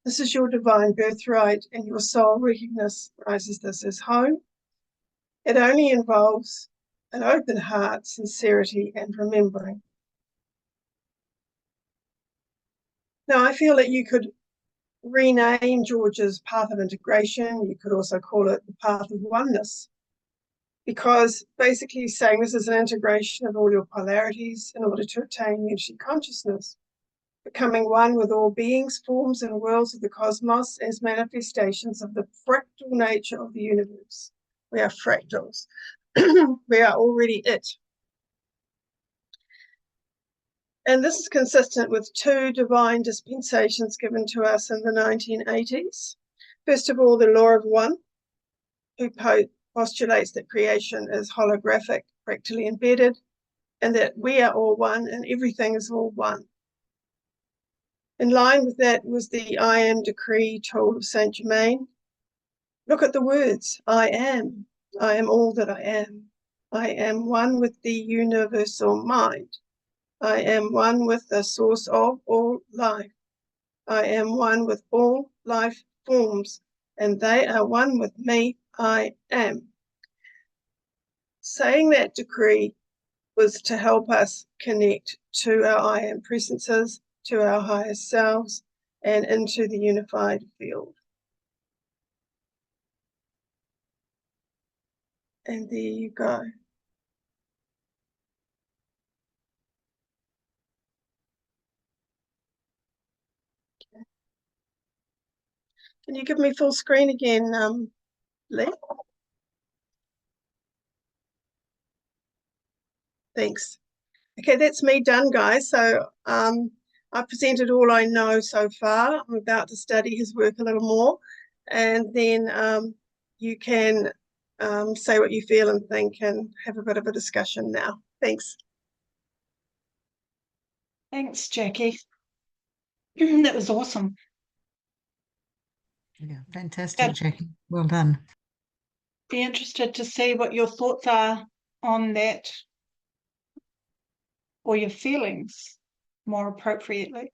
This is your divine birthright, and your soul recognizes this as home. It only involves an open heart, sincerity, and remembering. Now, I feel that you could rename George's path of integration. You could also call it the path of oneness, because basically he's saying this is an integration of all your polarities in order to attain unity consciousness, becoming one with all beings, forms, and worlds of the cosmos as manifestations of the fractal nature of the universe. We are fractals. We are already it. And this is consistent with two divine dispensations given to us in the 1980s. First of all, the law of one, who postulates that creation is holographic, fractally embedded, and that we are all one and everything is all one. In line with that was the I am decree told of Saint Germain. Look at the words, I am all that I am one with the universal mind. I am one with the source of all life. I am one with all life forms, and they are one with me, I am. Saying that decree was to help us connect to our I am presences, to our higher selves, and into the unified field. And there you go. Can you give me full screen again, Lee? Thanks. Okay, that's me done, guys. So I presented all I know so far. I'm about to study his work a little more, and then you can say what you feel and think and have a bit of a discussion now. Thanks. Thanks, Jackie. That was awesome. Yeah, fantastic, Jackie. Well done. Be interested to see what your thoughts are on that, or your feelings more appropriately.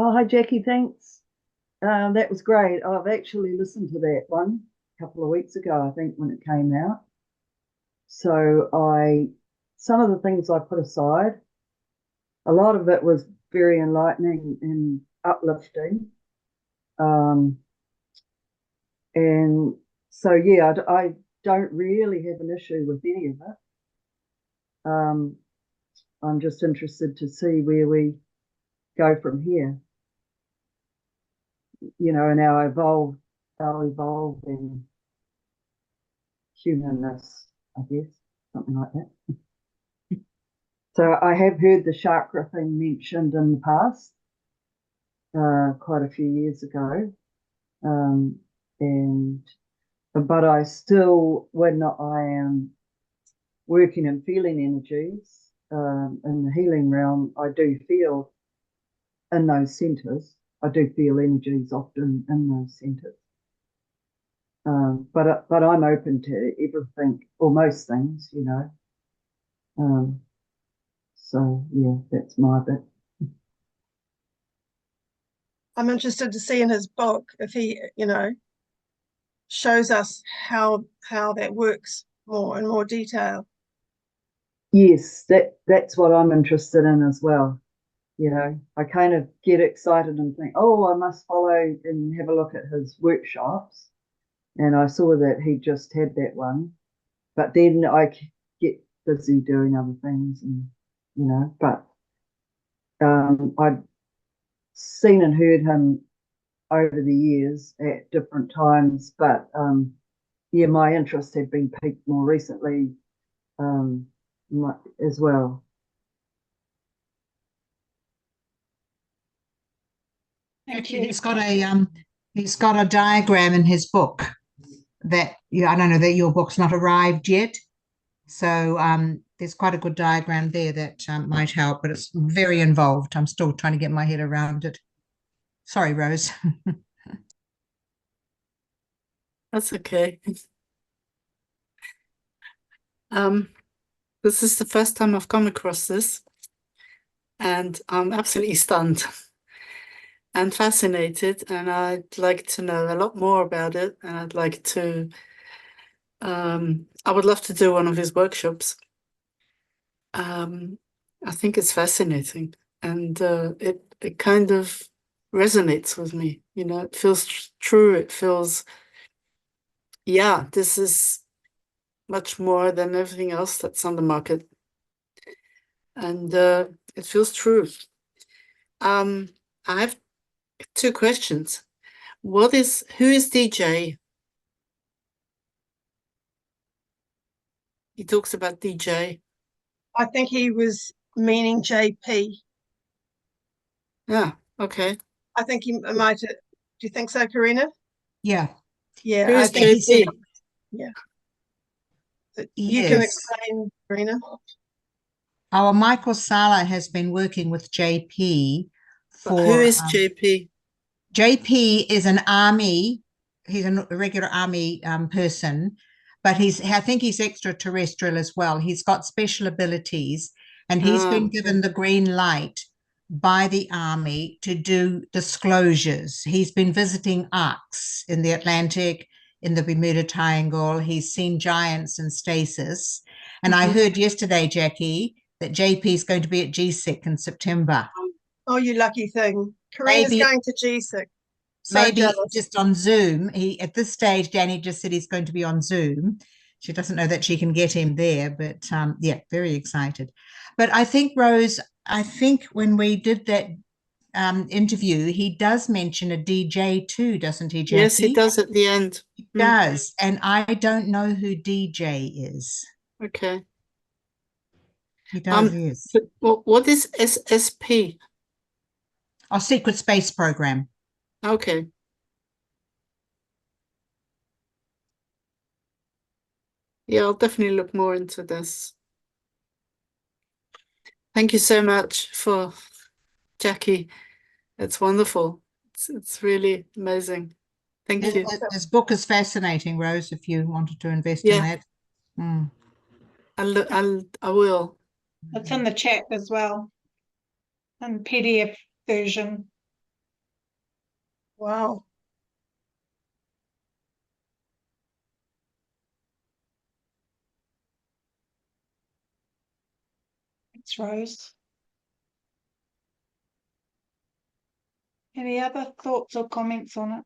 Oh, hi, Jackie. Thanks. That was great. I've actually listened to that one a couple of weeks ago, I think, when it came out. So some of the things I put aside, a lot of it was very enlightening and uplifting. And so, yeah, I don't really have an issue with any of it. I'm just interested to see where we go from here. You know, in our evolving humanness, I guess, something like that. So I have heard the chakra thing mentioned in the past, quite a few years ago, and but I still, when I am working and feeling energies in the healing realm, I do feel in those centers. I do feel energies often in those centers. But I'm open to everything or most things, you know. So yeah, that's my bit. I'm interested to see in his book if he, you know, shows us how that works more in more detail. Yes, that's what I'm interested in as well. You know, I kind of get excited and think, oh, I must follow and have a look at his workshops. And I saw that he just had that one, but then I get busy doing other things, and you know. But I've seen and heard him over the years at different times, but yeah, my interest had been piqued more recently as well. Thank you. He's got a diagram in his book that I don't know that your book's not arrived yet. So there's quite a good diagram there that might help, but it's very involved. I'm still trying to get my head around it. Sorry, Rose. That's okay. This is the first time I've come across this, and I'm absolutely stunned and fascinated, and I'd like to know a lot more about it, and I'd like to I would love to do one of his workshops. I think it's fascinating, and it kind of resonates with me. You know, it feels true. It feels, yeah, this is much more than everything else that's on the market, and it feels true. I have two questions. Who is DJ? He talks about DJ. I think he was meaning JP. Yeah, okay. I think he might have, do you think so, Karina? Yeah. Yeah, Who I is think he said, JP? yeah. You can Yes. explain, Karina. Our Michael Salla has been working with JP But who for is JP? JP is an army. He's a regular army person, but I think he's extraterrestrial as well. He's got special abilities, and he's been given the green light by the army to do disclosures. He's been visiting arcs in the Atlantic, in the Bermuda Triangle. He's seen giants in stasis. And I heard yesterday, Jacquie, that JP is going to be at GSEC in September. Oh, you lucky thing. Karina's going to GSIC. So maybe jealous. just on Zoom. At this stage, Danny just said he's going to be on Zoom. She doesn't know that she can get him there, but yeah, very excited. But I think, Rose, when we did that interview, he does mention a DJ too, doesn't he, Jacquie? Yes, he does at the end. He does, and I don't know who DJ is. Okay. He does, yes. What is SSP? Our Secret Space Program. Okay. Yeah, I'll definitely look more into this. Thank you so much for Jacquie. It's wonderful. It's really amazing. Thank you. This book is fascinating, Rose, if you wanted to invest in that. I will. It's in the chat as well, in PDF version. Wow. Thanks, Rose. Any other thoughts or comments on it?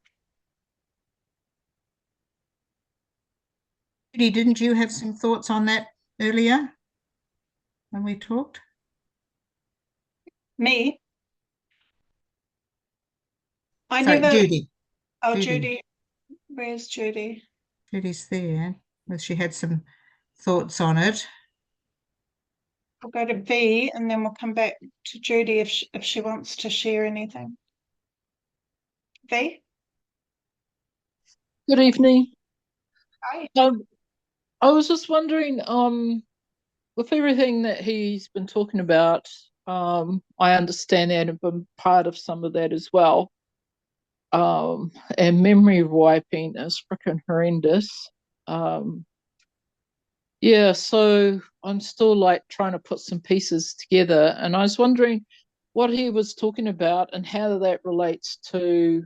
Judy, didn't you have some thoughts on that earlier when we talked? Me? Judy. Oh, Judy. Where's Judy? Judy's there. Well, she had some thoughts on it. We'll go to V and then we'll come back to Judy if she wants to share anything. V? Good evening. Hi. I was just wondering, with everything that he's been talking about, I understand that and been part of some of that as well. And memory wiping is freaking horrendous. Yeah, so I'm still like trying to put some pieces together, and I was wondering what he was talking about and how that relates to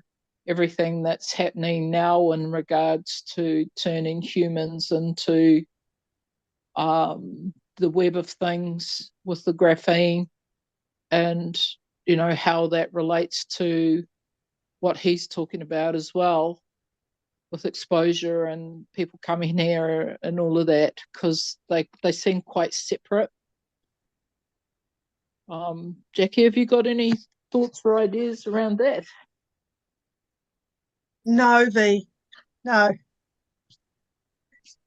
everything that's happening now in regards to turning humans into the web of things with the graphene, and how that relates to what he's talking about as well with exposure and people coming here and all of that, because they seem quite separate. Jacquie, have you got any thoughts or ideas around that? No, V. No. It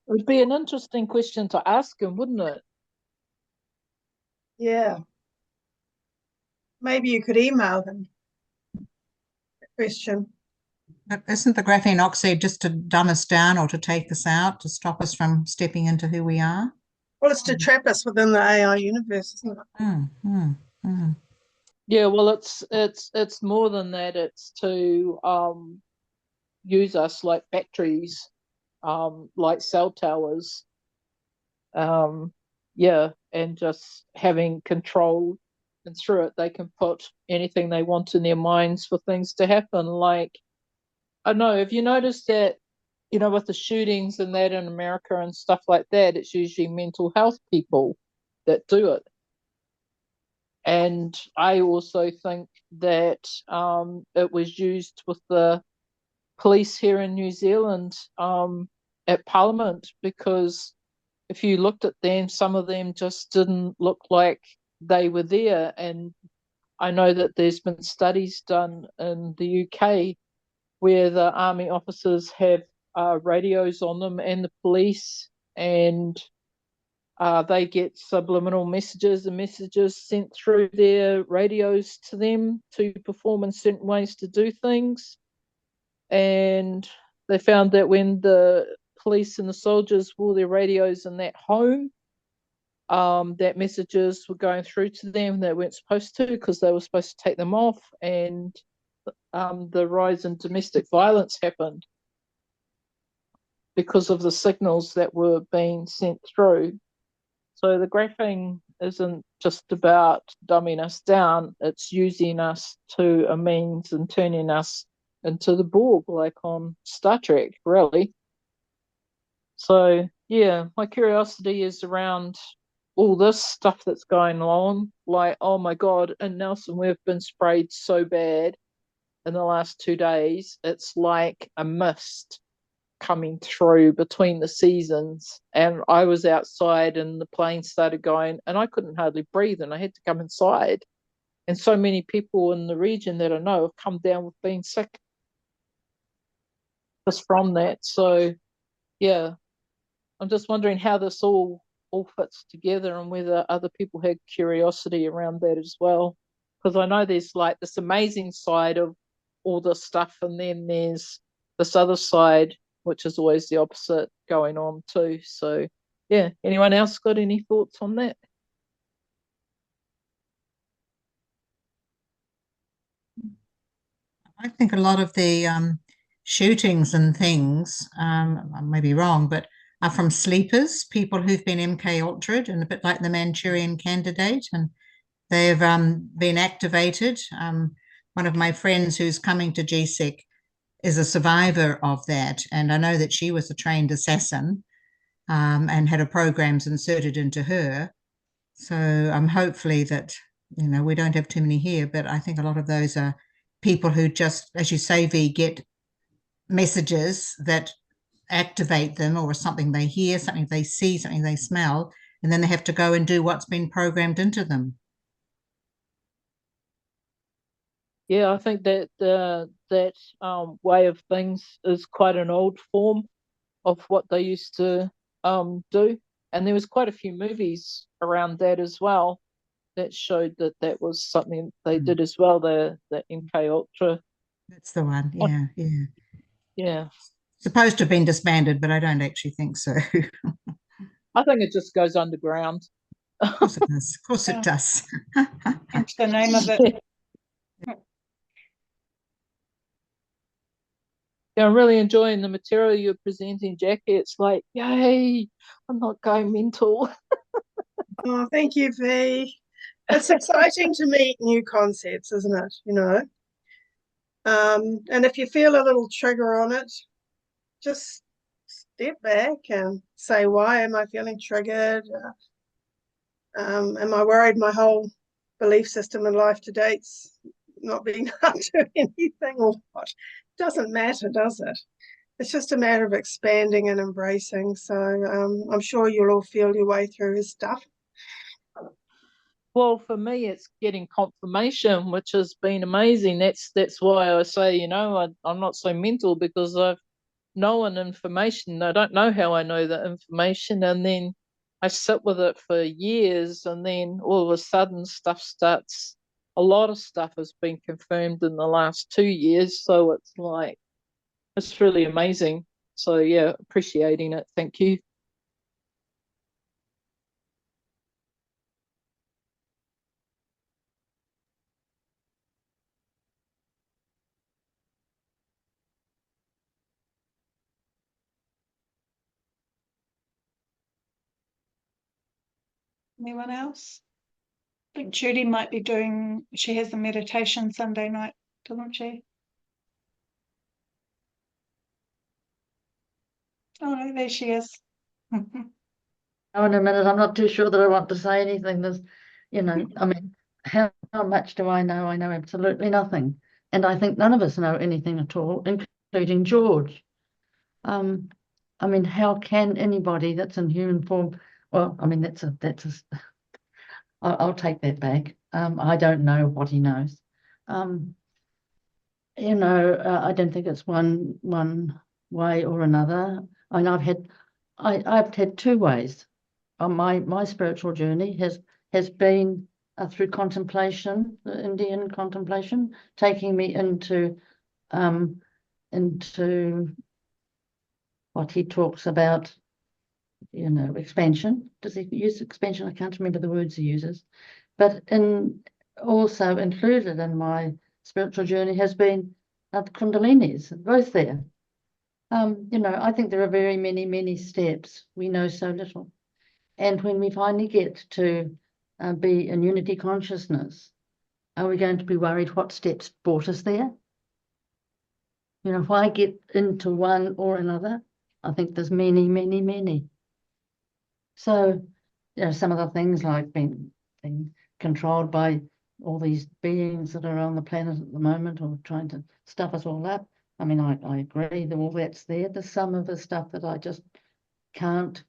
would be an interesting question to ask him, wouldn't it? Yeah. Maybe you could email them a question. But isn't the graphene oxide just to dumb us down or to take us out, to stop us from stepping into who we are? Well, it's to trap us within the AI universe, isn't it? Yeah, well, it's more than that. It's to use us like batteries, like cell towers. Yeah, and just having control, and through it they can put anything they want in their minds for things to happen. Like, I don't know, have you noticed that, with the shootings and that in America and stuff like that, it's usually mental health people that do it. And I also think that it was used with the police here in New Zealand at Parliament, because if you looked at them, some of them just didn't look like they were there. And I know that there's been studies done in the UK where the army officers have radios on them and the police, and they get subliminal messages and messages sent through their radios to them to perform in certain ways to do things. And they found that when the police and the soldiers wore their radios in that home, that messages were going through to them that weren't supposed to, because they were supposed to take them off, and the rise in domestic violence happened because of the signals that were being sent through. So the graphing isn't just about dumbing us down, it's using us to a means and turning us into the Borg, like on Star Trek, really. So, yeah, my curiosity is around all this stuff that's going on. Like, oh my God, in Nelson, we've been sprayed so bad in the last 2 days. It's like a mist coming through between the seasons. And I was outside and the plane started going and I couldn't hardly breathe and I had to come inside. And so many people in the region that I know have come down with being sick just from that. So, yeah, I'm just wondering how this all fits together and whether other people had curiosity around that as well. Because I know there's like this amazing side of all this stuff, and then there's this other side, which is always the opposite, going on too. So, yeah, anyone else got any thoughts on that? I think a lot of the shootings and things, I may be wrong, but are from sleepers, people who've been MK Ultra'd, and a bit like the Manchurian Candidate, and they've been activated. One of my friends who's coming to GSEC is a survivor of that, and I know that she was a trained assassin and had her programs inserted into her. So hopefully that, we don't have too many here, but I think a lot of those are people who just, as you say, V, get messages that activate them, or something they hear, something they see, something they smell, and then they have to go and do what's been programmed into them. Yeah, I think that that way of things is quite an old form of what they used to do. And there was quite a few movies around that as well that showed that that was something they did as well, the MK Ultra. That's the one, yeah. Yeah. Supposed to have been disbanded, but I don't actually think so. I think it just goes underground. Of course it does. Of course it does. Hence the name of it. Yeah, I'm really enjoying the material you're presenting, Jacquie. It's like, yay, I'm not going mental. Oh, thank you, V. It's exciting to meet new concepts, isn't it? You know, and if you feel a little trigger on it, just step back and say, why am I feeling triggered? Am I worried my whole belief system in life to date's not being up to anything or what? Doesn't matter, does it? It's just a matter of expanding and embracing. So I'm sure you'll all feel your way through his stuff. Well, for me, it's getting confirmation, which has been amazing. That's why I say, you know, I'm not so mental, because I've known information. I don't know how I know the information, and then I sit with it for years, and then all of a sudden a lot of stuff has been confirmed in the last 2 years. So it's like, it's really amazing. So yeah, appreciating it. Thank you. Anyone else? I think Judy might be doing, she has a meditation Sunday night, doesn't she? Oh no, there she is. Oh, in a minute, I'm not too sure that I want to say anything. There's, you know, I mean, how much do I know? I know absolutely nothing. And I think none of us know anything at all, including George. I mean, how can anybody that's in human form, well, I mean, I'll take that back. I don't know what he knows. You know, I don't think it's one way or another. I know I've had two ways. On my spiritual journey has been through contemplation, the Indian contemplation, taking me into what he talks about, you know, expansion. Does he use expansion? I can't remember the words he uses. But also included in my spiritual journey has been the Kundalinis, both there. You know, I think there are very many steps. We know so little. And when we finally get to be in unity consciousness, are we going to be worried what steps brought us there? You know, why get into one or another? I think there's many. So, you know, some of the things like being controlled by all these beings that are on the planet at the moment, or trying to stuff us all up. I mean, I agree that all that's there. There's some of the stuff that I just can't.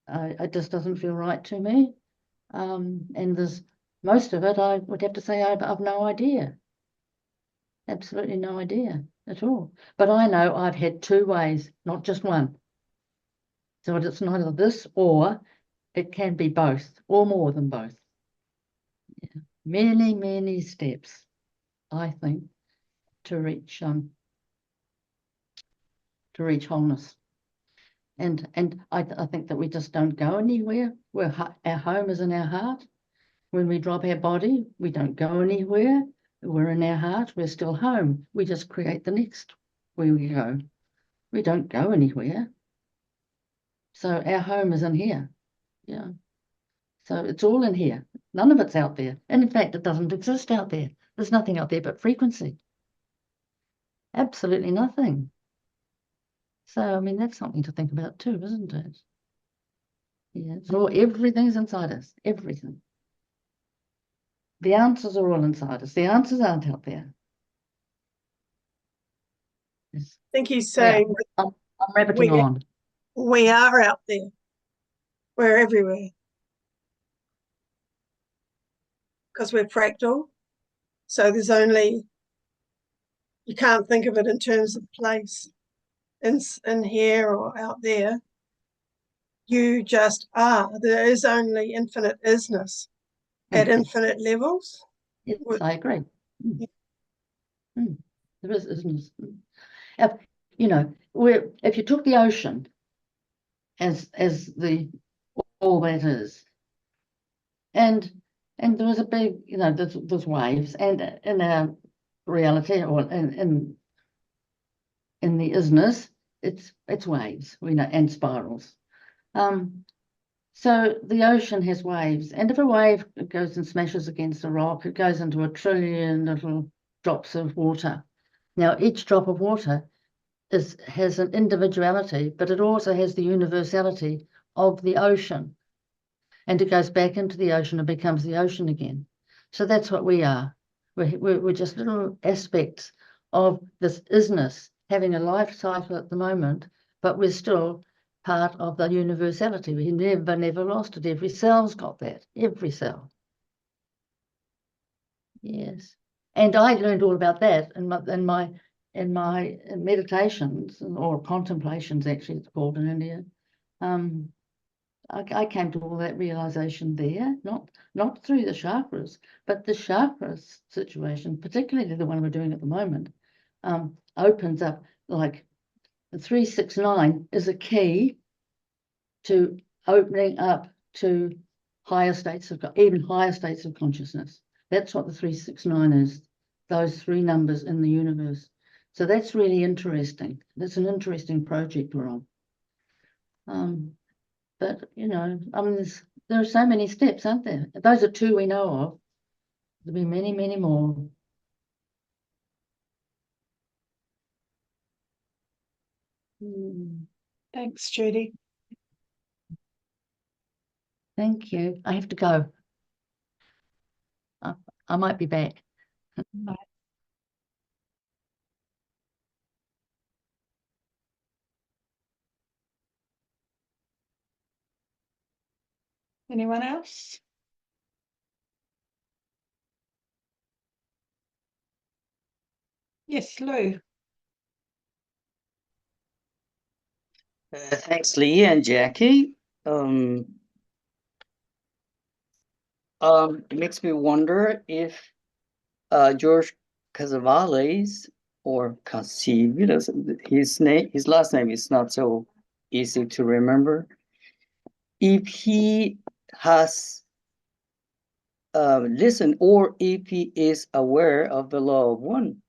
It just doesn't feel right to me. And there's most of it, I would have to say I've no idea. Absolutely no idea at all. But I know I've had two ways, not just one. So it's neither this, or it can be both, or more than both. Yeah. Many steps, I think, to reach wholeness. And I think that we just don't go anywhere. Our home is in our heart. When we drop our body, we don't go anywhere. We're in our heart. We're still home. We just create the next where we go. We don't go anywhere. So our home is in here. Yeah. So it's all in here. None of it's out there. And in fact, it doesn't exist out there. There's nothing out there but frequency. Absolutely nothing. So, I mean, that's something to think about too, isn't it? Yeah, so everything's inside us, everything. The answers are all inside us. The answers aren't out there. Yes. I think he's saying I'm rabbiting on. We are out there. We're everywhere. Because we're fractal. So there's only, you can't think of it in terms of place in here or out there. You just are. There is only infinite isness at infinite levels. Yes, I agree. There is isness. You know, if you took the ocean as all that is, and there was a big, there's waves, and in our reality, or in the isness, it's waves, and spirals. So the ocean has waves, and if a wave goes and smashes against a rock, it goes into a trillion little drops of water. Now, each drop of water has an individuality, but it also has the universality of the ocean. And it goes back into the ocean and becomes the ocean again. So that's what we are. We're just little aspects of this isness, having a life cycle at the moment, but we're still part of the universality. We never lost it. Every cell's got that. Every cell. Yes. And I learned all about that in my meditations, or contemplations, actually it's called in India. I came to all that realization there, not through the chakras, but the chakras situation, particularly the one we're doing at the moment, opens up, like the 369 is a key to opening up to even higher states of consciousness. That's what the 369 is, those three numbers in the universe. So that's really interesting. That's an interesting project we're on. But, there are so many steps, aren't there? Those are two we know of. There'll be many, many more. Thanks, Judy. Thank you. I have to go. I might be back. Bye. Anyone else? Yes, Lou. Thanks, Lee and Jackie. It makes me wonder if George Kavassilas, or Kavassilas, his last name is not so easy to remember. If he has listened, or if he is aware of the law of one.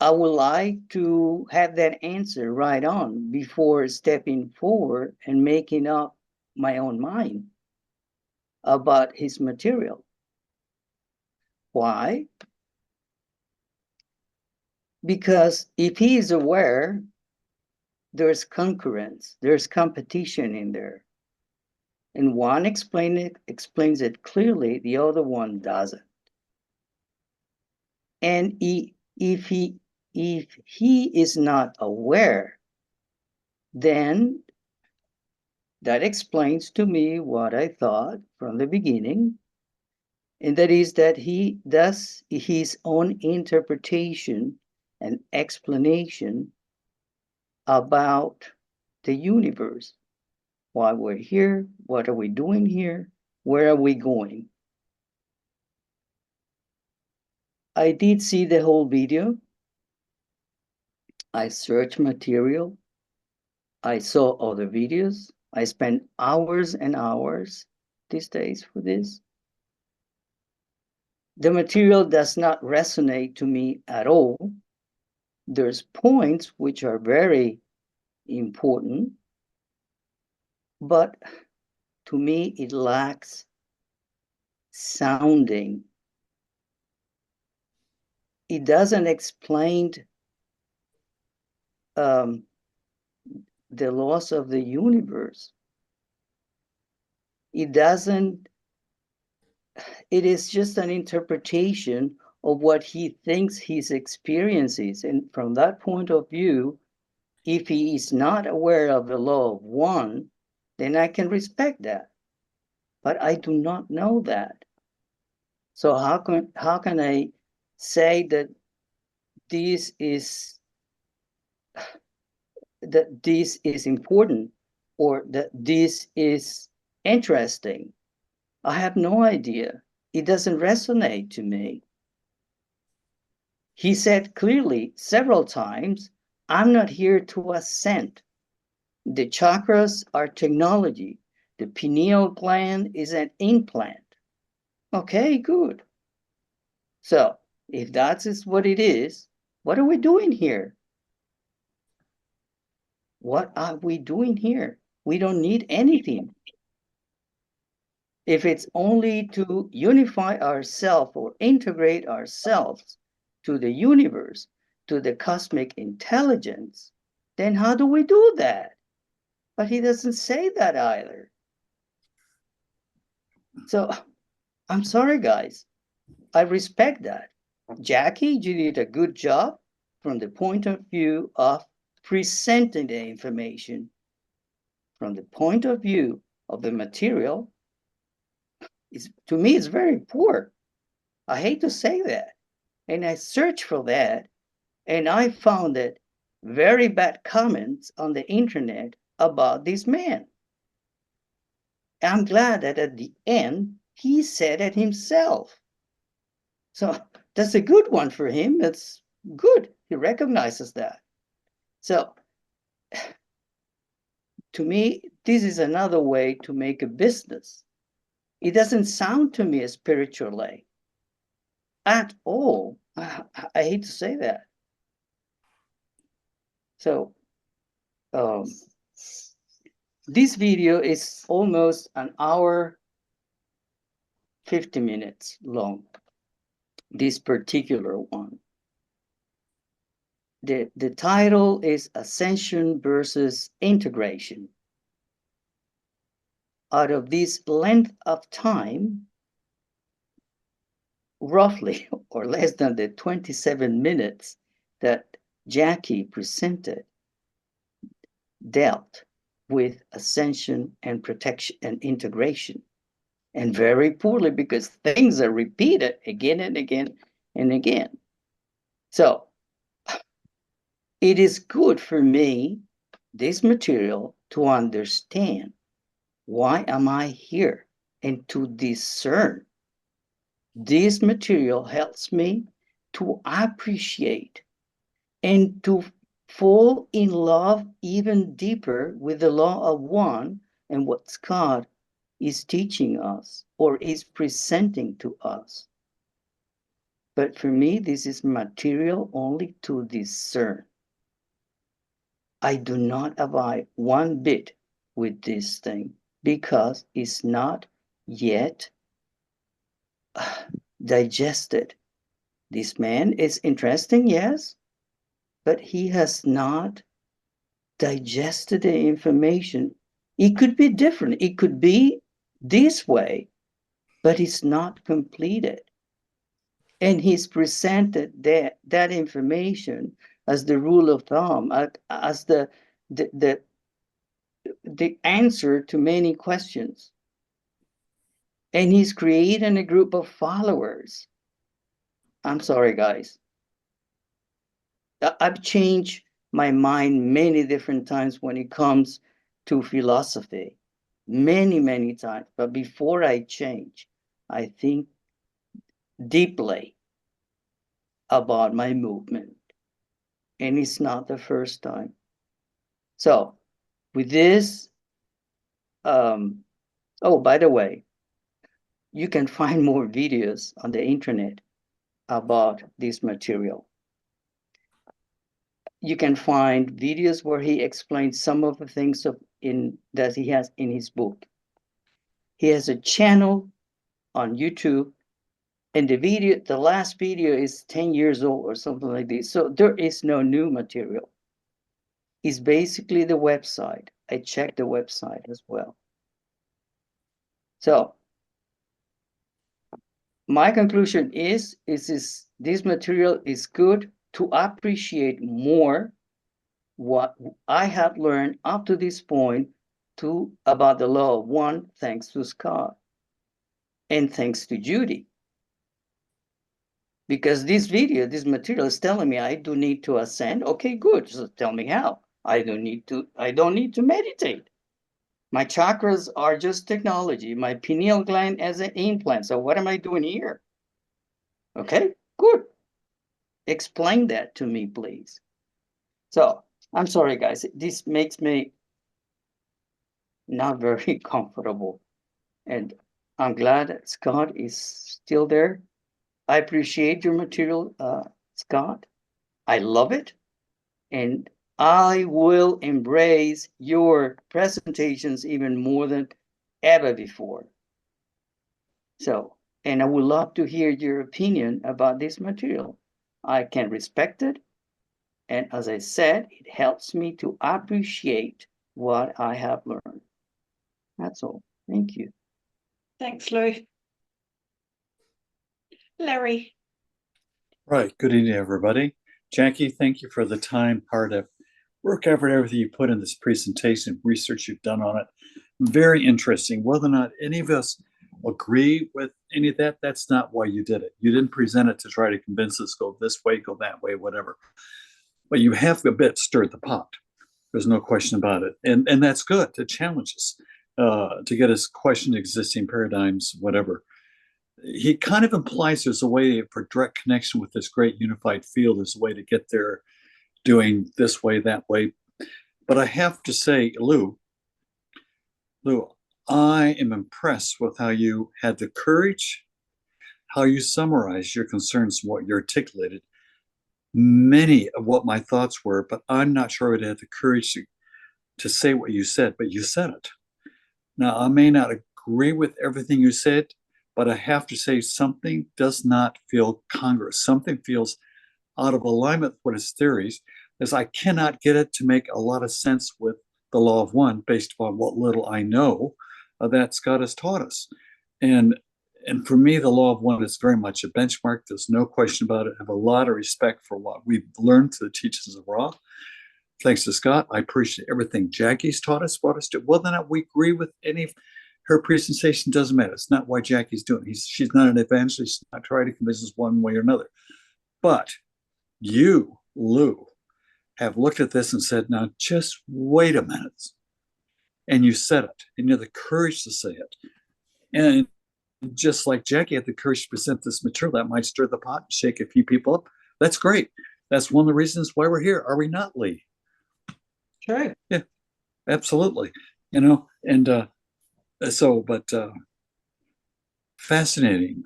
I would like to have that answer right on before stepping forward and making up my own mind about his material. Why? Because if he is aware, there's concurrence, there's competition in there. And one explains it clearly, the other one doesn't. And if he is not aware, then that explains to me what I thought from the beginning, and that is that he does his own interpretation and explanation about the universe. Why we're here, what are we doing here, where are we going? I did see the whole video. I searched material. I saw other videos. I spent hours and hours these days for this. The material does not resonate to me at all. There's points which are very important, but to me it lacks sounding. It doesn't explain the laws of the universe. It is just an interpretation of what he thinks his experience is. And from that point of view, if he is not aware of the law of one, then I can respect that. But I do not know that. So how can I say that this is important, or that this is interesting? I have no idea. It doesn't resonate to me. He said clearly several times, I'm not here to ascend. The chakras are technology. The pineal gland is an implant. Okay, good. So if that is what it is, what are we doing here? What are we doing here? We don't need anything. If it's only to unify ourselves or integrate ourselves to the universe, to the cosmic intelligence, then how do we do that? But he doesn't say that either. So I'm sorry, guys. I respect that. Jacquie, you did a good job from the point of view of presenting the information. From the point of view of the material, to me, it's very poor. I hate to say that. And I searched for that, and I found that very bad comments on the internet about this man. I'm glad that at the end, he said it himself. So that's a good one for him. That's good. He recognizes that. So to me, this is another way to make a business. It doesn't sound to me spiritually at all. I hate to say that. So this video is almost an hour, 50 minutes long, this particular one. The title is Ascension versus Integration. Out of this length of time, roughly or less than the 27 minutes that Jacquie presented, dealt with ascension and protection and integration, and very poorly because things are repeated again and again and again. So it is good for me, this material, to understand why am I here and to discern. This material helps me to appreciate and to fall in love even deeper with the law of one and what God is teaching us or is presenting to us. But for me, this is material only to discern. I do not abide one bit with this thing because it's not yet digested. This man is interesting, yes, but he has not digested the information. It could be different. It could be this way, but it's not completed. And he's presented that information as the rule of thumb, as the answer to many questions. And he's creating a group of followers. I'm sorry, guys. I've changed my mind many different times when it comes to philosophy. Many, many times. But before I change, I think deeply about my movement. And it's not the first time. So with this, oh, by the way, you can find more videos on the internet about this material. You can find videos where he explains some of the things that he has in his book. He has a channel on YouTube, and the last video is 10 years old or something like this. So there is no new material. It's basically the website. I checked the website as well. So my conclusion is this material is good to appreciate more what I have learned up to this point about the law of one, thanks to Scott and thanks to Judy. Because this material is telling me I do need to ascend. Okay, good. So tell me how. I don't need to meditate. My chakras are just technology. My pineal gland as an implant. So what am I doing here? Okay, good. explain that to me, please. So I'm sorry, guys. This makes me not very comfortable. And I'm glad that Scott is still there. I appreciate your material, Scott. I love it. And I will embrace your presentations even more than ever before. So, and I would love to hear your opinion about this material. I can respect it. And as I said, it helps me to appreciate what I have learned. That's all. Thank you. Thanks, Lou. Larry. Right. Good evening, everybody. Jackie, thank you for the time, hard work, effort, everything you put in this presentation, research you've done on it. Very interesting. Whether or not any of us agree with any of that, that's not why you did it. You didn't present it to try to convince us, go this way, go that way, whatever. But you have a bit stirred the pot. There's no question about it. And that's good to challenge us, to get us question existing paradigms, whatever. He kind of implies there's a way for direct connection with this great unified field. There's a way to get there doing this way, that way. But I have to say, Lou, I am impressed with how you had the courage, how you summarized your concerns, what you articulated. Many of what my thoughts were, but I'm not sure I'd had the courage to say what you said, but you said it. Now, I may not agree with everything you said, but I have to say something does not feel congruous. Something feels out of alignment with his theories, as I cannot get it to make a lot of sense with the law of one based upon what little I know that Scott has taught us. And for me, the law of one is very much a benchmark. There's no question about it. I have a lot of respect for what we've learned through the teachings of Ra. Thanks to Scott, I appreciate everything Jackie's taught us, brought us to. Whether or not we agree with any of her presentation doesn't matter. It's not why Jackie's doing it. She's not an evangelist. She's not trying to convince us one way or another. But you, Lou, have looked at this and said, now just wait a minute. And you said it, and you have the courage to say it. And just like Jackie had the courage to present this material that might stir the pot and shake a few people up, that's great. That's one of the reasons why we're here. Are we not, Lee? True. Yeah, absolutely. You know, and but fascinating.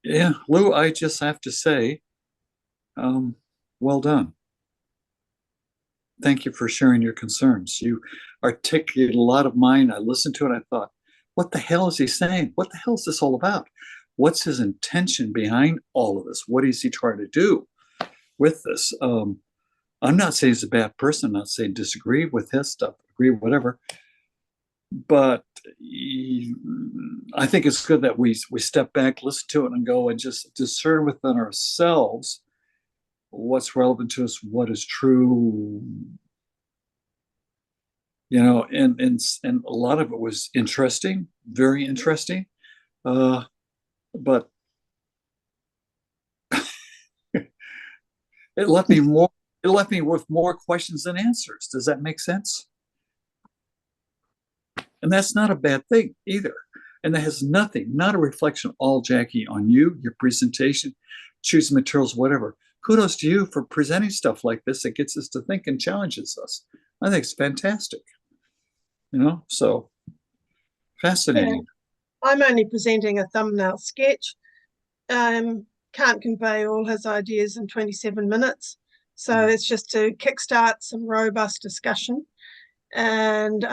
Yeah, Lou, I just have to say, well done. Thank you for sharing your concerns. You articulated a lot of mine. I listened to it. I thought, what the hell is he saying? What the hell is this all about? What's his intention behind all of this? What is he trying to do with this? I'm not saying he's a bad person. I'm not saying disagree with his stuff, agree, whatever. But I think it's good that we step back, listen to it, and go and just discern within ourselves what's relevant to us, what is true. You know, and a lot of it was interesting, very interesting. But it left me with more questions than answers. Does that make sense? And that's not a bad thing either. And that has nothing, not a reflection all, Jackie, on you, your presentation, choosing materials, whatever. Kudos to you for presenting stuff like this that gets us to think and challenges us. I think it's fantastic. You know, so fascinating. Yeah. I'm only presenting a thumbnail sketch. Can't convey all his ideas in 27 minutes. So it's just to kickstart some robust discussion and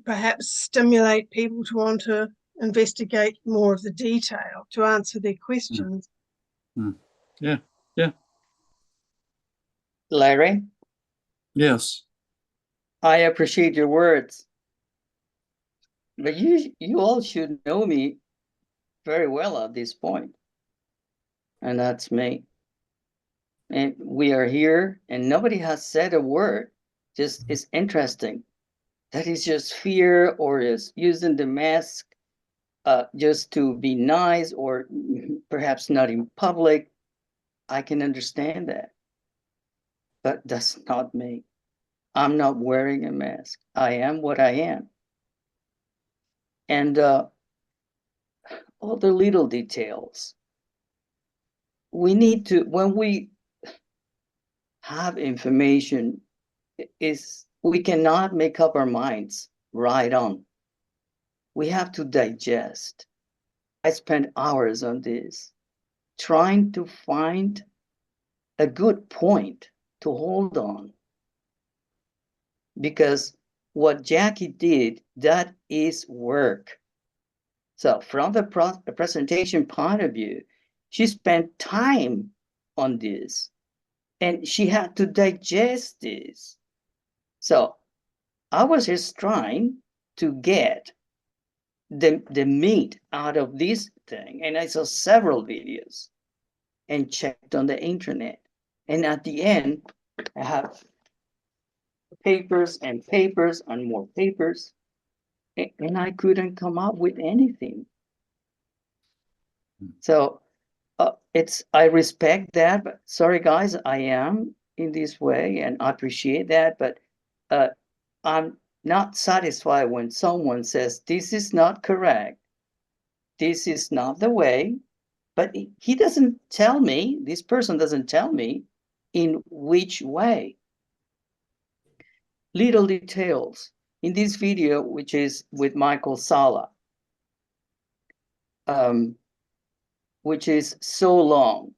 perhaps stimulate people to want to investigate more of the detail to answer their questions. Yeah, yeah. Larry? Yes. I appreciate your words. But you all should know me very well at this point. And that's me. And we are here and nobody has said a word. Just it's interesting. That is just fear or is using the mask just to be nice or perhaps not in public. I can understand that. But that's not me. I'm not wearing a mask. I am what I am. And all the little details we need to, when we have information, we cannot make up our minds right on. We have to digest. I spent hours on this, trying to find a good point to hold on. Because what Jacquie did, that is work. So from the presentation point of view, she spent time on this and she had to digest this. So I was just trying to get the meat out of this thing. And I saw several videos and checked on the internet. And at the end, I have papers and papers and more papers. And I couldn't come up with anything. So I respect that, but sorry guys, I am in this way and I appreciate that, but I'm not satisfied when someone says, this is not correct. This is not the way, but he doesn't tell me, this person doesn't tell me in which way. Little details. In this video, which is with Michael Salla, which is so long,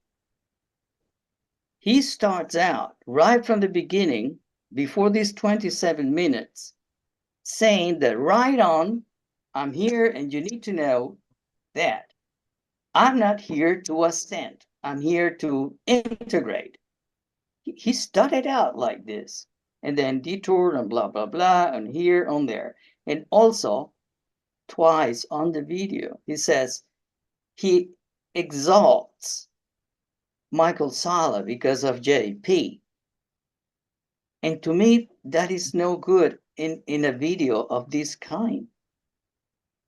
he starts out right from the beginning, before these 27 minutes, saying that right on, I'm here and you need to know that I'm not here to ascend. I'm here to integrate. He started out like this, and then detoured and blah, blah, blah, and here, on there. And also, twice on the video, he says he exalts Michael Salla because of JP. And to me, that is no good in a video of this kind.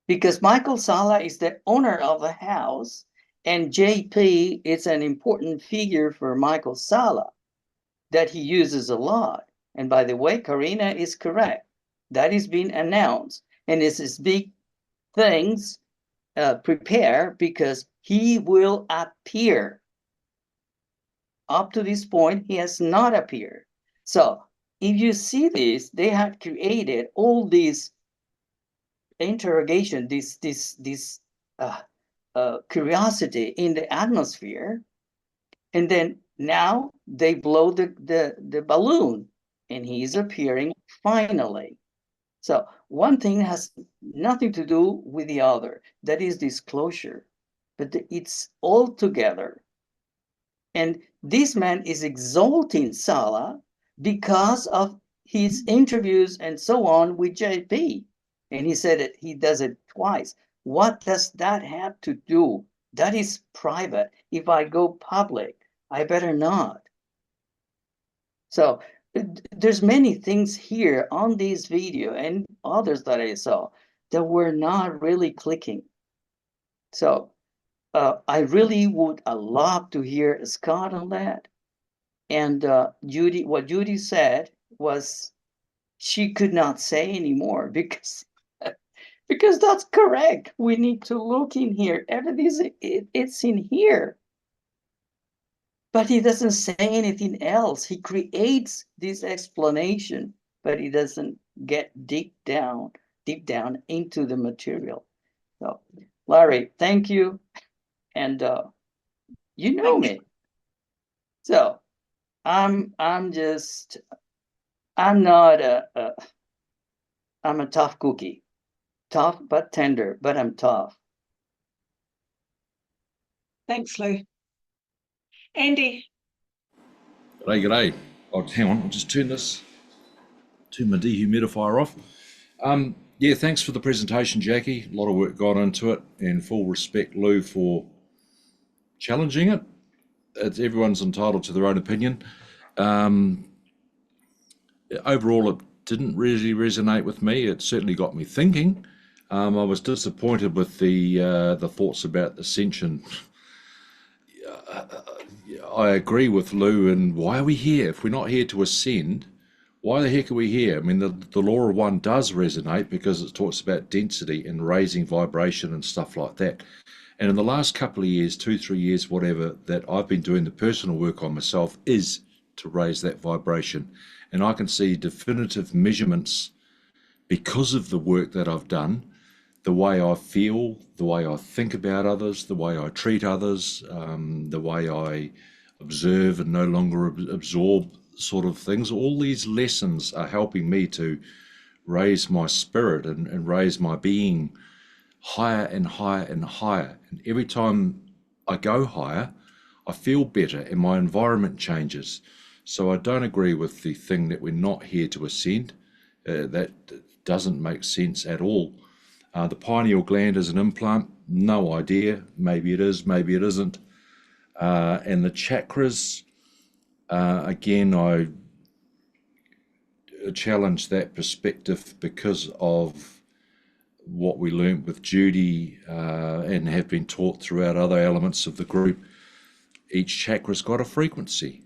Because Michael Salla is the owner of the house, and JP is an important figure for Michael Salla that he uses a lot. And by the way, Karina is correct. That is being announced. And this is big things prepare, because he will appear. Up to this point, he has not appeared. So if you see this, they had created all these interrogation, this curiosity in the atmosphere, and then now they blow the balloon, and he's appearing finally. So one thing has nothing to do with the other. That is disclosure, but it's all together. And this man is exalting Salla because of his interviews and so on with JP. And he said it, he does it twice. What does that have to do? That is private. If I go public, I better not. So there's many things here on this video and others that I saw that were not really clicking. So I really would love to hear Scott on that. And Judy, what Judy said was she could not say anymore because that's correct. We need to look in here. Everything it's in here. But he doesn't say anything else. He creates this explanation, but he doesn't get deep down into the material. So, Larry, thank you. And you know me. So I'm not I'm a tough cookie. Tough but tender, but I'm tough. Thanks, Lou. Andy. G'day. Oh, hang on, I'll just turn my dehumidifier off. Yeah, thanks for the presentation, Jacquie. A lot of work got into it, and full respect, Lou, for challenging it. Everyone's entitled to their own opinion. Overall, it didn't really resonate with me. It certainly got me thinking. I was disappointed with the thoughts about Ascension. I agree with Lou, and why are we here? If we're not here to ascend, why the heck are we here? I mean, the law of one does resonate because it talks about density and raising vibration and stuff like that. And in the last couple of years, 2-3 years, whatever, that I've been doing the personal work on myself is to raise that vibration. And I can see definitive measurements because of the work that I've done, the way I feel, the way I think about others, the way I treat others, the way I observe and no longer absorb sort of things. All these lessons are helping me to raise my spirit and raise my being higher and higher and higher. And every time I go higher, I feel better and my environment changes. So I don't agree with the thing that we're not here to ascend. That doesn't make sense at all. The pineal gland is an implant, no idea. Maybe it is, maybe it isn't. And the chakras, again, I challenge that perspective because of what we learnt with Judy and have been taught throughout other elements of the group. Each chakra's got a frequency.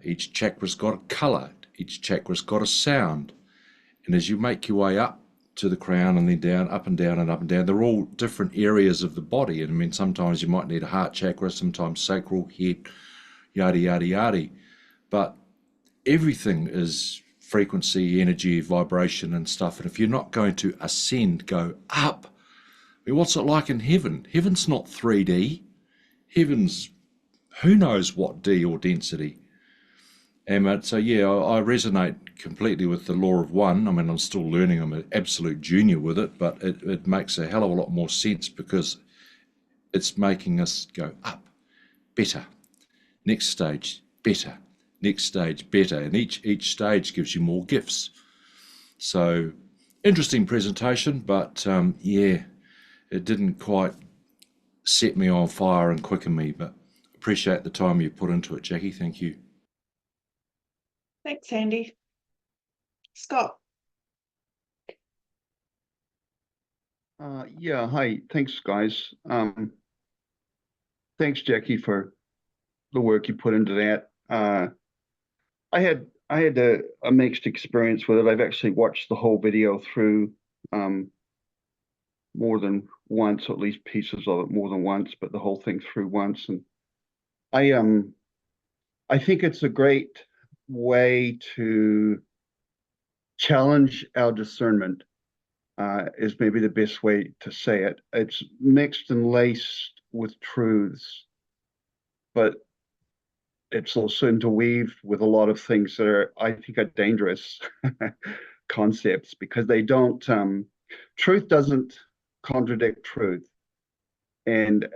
Each chakra's got a colour. Each chakra's got a sound. And as you make your way up to the crown and then down, up and down and up and down, they're all different areas of the body. And I mean, sometimes you might need a heart chakra, sometimes sacral, head, yada, yada, yada. But everything is frequency, energy, vibration and stuff. And if you're not going to ascend, go up. I mean, what's it like in heaven? Heaven's not 3D. Heaven's who knows what D or density. And so, yeah, I resonate completely with the law of one. I mean, I'm still learning. I'm an absolute junior with it, but it makes a hell of a lot more sense because it's making us go up, better. Next stage, better. Next stage, better. And each stage gives you more gifts. So, interesting presentation, but yeah, it didn't quite set me on fire and quicken me, but appreciate the time you put into it, Jackie. Thank you. Thanks, Andy. Scott. Yeah, hi. Thanks, guys. Thanks, Jackie, for the work you put into that. I had a mixed experience with it. I've actually watched the whole video through more than once, or at least pieces of it more than once, but the whole thing through once. And I think it's a great way to challenge our discernment, is maybe the best way to say it. It's mixed and laced with truths, but it's also interweaved with a lot of things that I think are dangerous concepts, because they don't, truth doesn't contradict truth. And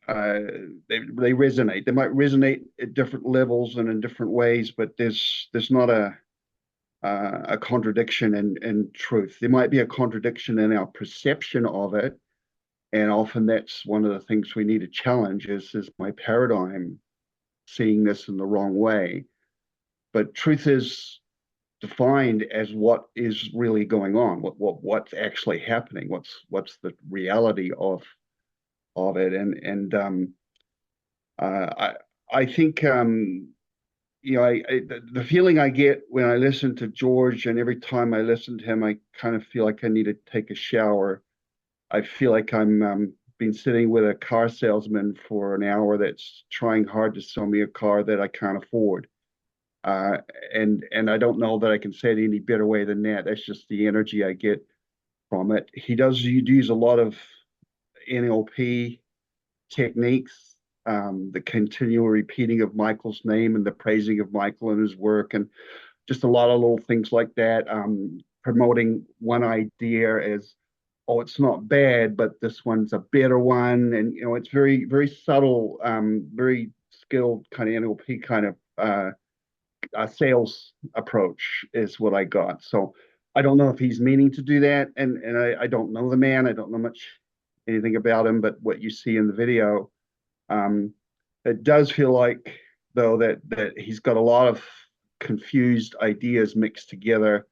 they resonate. They might resonate at different levels and in different ways, but there's not a contradiction in truth. There might be a contradiction in our perception of it, and often that's one of the things we need to challenge. Is my paradigm seeing this in the wrong way? But truth is defined as what is really going on, what's actually happening, what's the reality of it. And I think you know, the feeling I get when I listen to George, and every time I listen to him, I kind of feel like I need to take a shower. I feel like I'm been sitting with a car salesman for an hour that's trying hard to sell me a car that I can't afford. And I don't know that I can say it any better way than that. That's just the energy I get from it. He does use a lot of NLP techniques, the continual repeating of Michael's name and the praising of Michael and his work, and just a lot of little things like that, promoting one idea as, oh, it's not bad, but this one's a better one. And, you know, it's very, very subtle, very skilled kind of NLP kind of sales approach is what I got. So I don't know if he's meaning to do that. And I don't know the man. I don't know anything about him, but what you see in the video, it does feel like, though, that he's got a lot of confused ideas mixed together.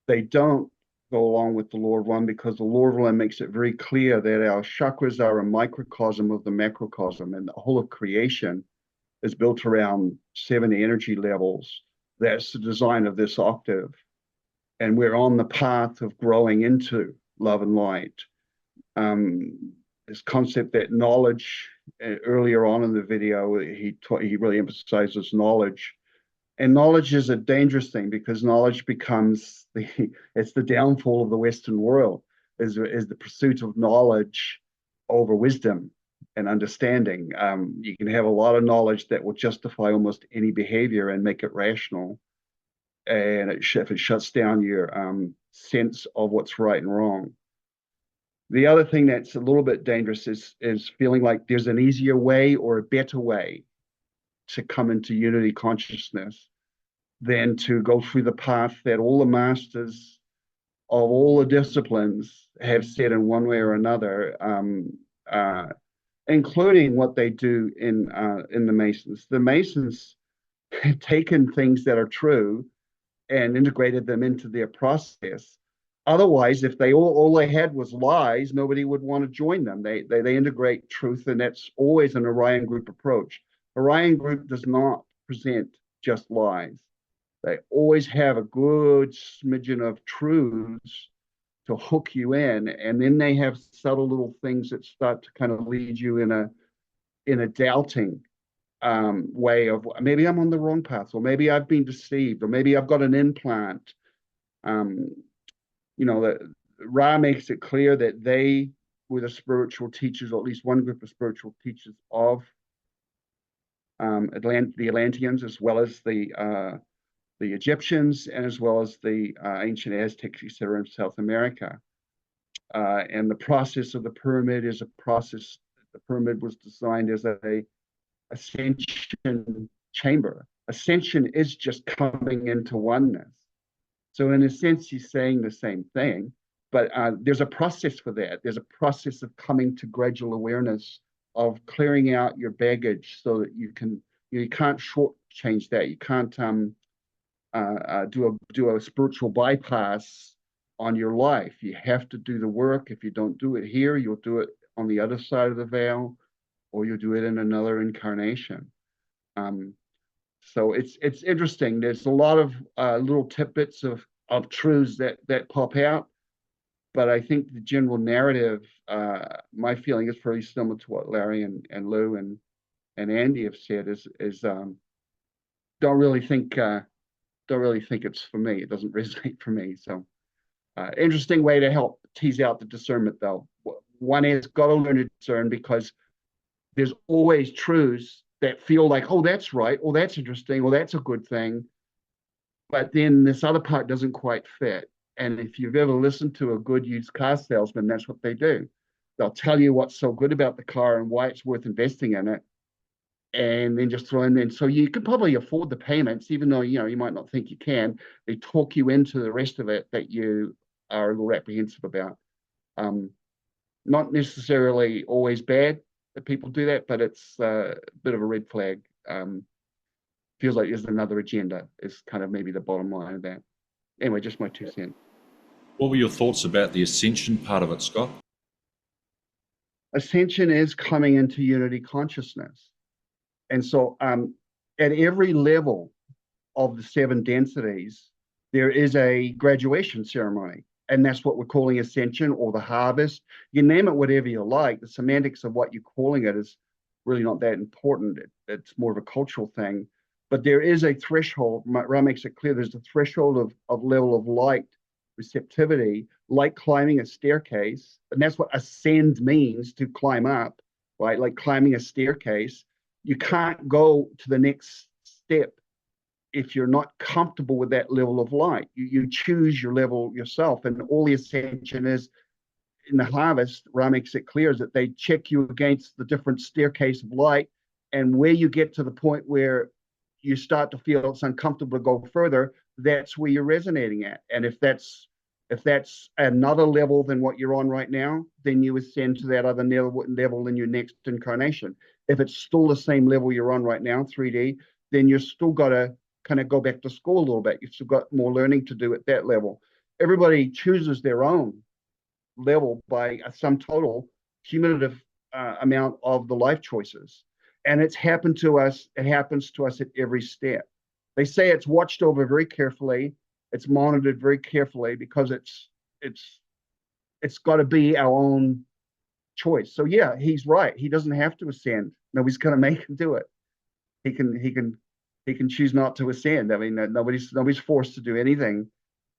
They don't go along with the law of one, because the law of one makes it very clear that our chakras are a microcosm of the macrocosm, and the whole of creation is built around 7 energy levels. That's the design of this octave. And we're on the path of growing into love and light. this concept that knowledge, earlier on in the video, he really emphasizes knowledge. And knowledge is a dangerous thing because knowledge becomes it's the downfall of the Western world, is the pursuit of knowledge over wisdom and understanding. You can have a lot of knowledge that will justify almost any behavior and make it rational. And if it shuts down your sense of what's right and wrong. The other thing that's a little bit dangerous is feeling like there's an easier way or a better way to come into unity consciousness than to go through the path that all the masters of all the disciplines have said in one way or another, including what they do in the Masons. The Masons have taken things that are true and integrated them into their process. Otherwise, if they all they had was lies, nobody would want to join them. They integrate truth, and that's always an Orion Group approach. Orion Group does not present just lies. They always have a good smidgen of truths to hook you in, and then they have subtle little things that start to kind of lead you in a doubting way of maybe I'm on the wrong path, or maybe I've been deceived, or maybe I've got an implant. That Ra makes it clear that they were the spiritual teachers, or at least one group of spiritual teachers of the Atlanteans, as well as the Egyptians, and as well as the ancient Aztecs, etc., in South America. And the process of the pyramid is a process. The pyramid was designed as a ascension chamber. Ascension is just coming into oneness. So in a sense, he's saying the same thing, but there's a process for that. There's a process of coming to gradual awareness, of clearing out your baggage so that you can't shortchange that. You can't do a spiritual bypass on your life. You have to do the work. If you don't do it here, you'll do it on the other side of the veil, or you'll do it in another incarnation. So it's interesting. There's a lot of little tidbits of truths that pop out, but I think the general narrative, my feeling is pretty similar to what Larry and Lou and Andy have said. Is don't really think it's for me. It doesn't resonate for me. So interesting way to help tease out the discernment, though. One is got to learn to discern, because there's always truths that feel like, oh, that's right, or that's interesting, or that's a good thing. But then this other part doesn't quite fit. And if you've ever listened to a good used car salesman, that's what they do. They'll tell you what's so good about the car and why it's worth investing in it, and then just throw in there. So you could probably afford the payments, even though you might not think you can. They talk you into the rest of it that you are a little apprehensive about. Not necessarily always bad that people do that, but it's a bit of a red flag. Feels like there's another agenda, is kind of maybe the bottom line of that. Anyway, just my 2 cents. What were your thoughts about the Ascension part of it, Scott? Ascension is coming into unity consciousness. And so at every level of the 7 densities, there is a graduation ceremony. And that's what we're calling Ascension, or the harvest. You name it whatever you like. The semantics of what you're calling it is really not that important. It's more of a cultural thing. But there is a threshold. Ra makes it clear there's a threshold of level of light receptivity, like climbing a staircase. And that's what ascend means, to climb up, right? Like climbing a staircase. You can't go to the next step if you're not comfortable with that level of light. You choose your level yourself. And all the Ascension is in the harvest, Ra makes it clear, is that they check you against the different staircase of light. And where you get to the point where you start to feel it's uncomfortable to go further, that's where you're resonating at. And if that's another level than what you're on right now, then you ascend to that other level in your next incarnation. If it's still the same level you're on right now, 3D, then you're still got to kind of go back to school a little bit. You've still got more learning to do at that level. Everybody chooses their own level by a sum total cumulative amount of the life choices. And it's happened to us. It happens to us at every step. They say it's watched over very carefully. It's monitored very carefully, because it's got to be our own choice. So yeah, he's right. He doesn't have to ascend. Nobody's going to make him do it. He can choose not to ascend. I mean, nobody's forced to do anything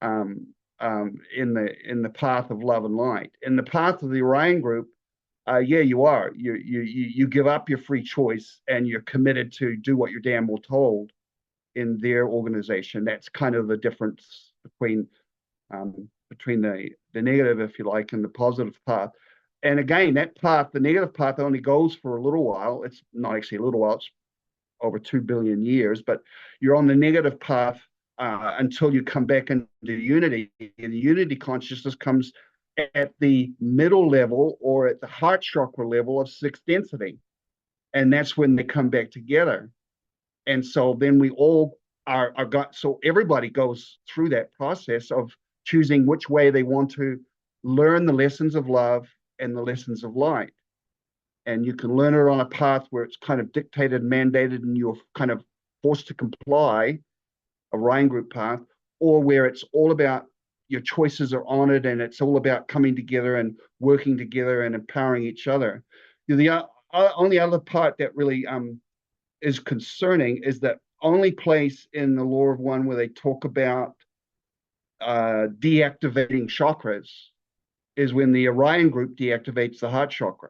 in the path of love and light. In the path of the Orion group, yeah, you are. You give up your free choice and you're committed to do what you're damn well told in their organization. That's kind of the difference between the negative, if you like, and the positive path. And again, that path, the negative path, only goes for a little while. It's not actually a little while. It's over 2 billion years, but you're on the negative path until you come back into unity. And the unity consciousness comes at the middle level or at the heart chakra level of sixth density. And that's when they come back together. And so then we all so everybody goes through that process of choosing which way they want to learn the lessons of love and the lessons of light. And you can learn it on a path where it's kind of dictated, mandated, and you're kind of forced to comply, a Orion group path, or where it's all about your choices are honored and it's all about coming together and working together and empowering each other. The only other part that really is concerning is that only place in the Law of One where they talk about deactivating chakras is when the Orion group deactivates the heart chakra.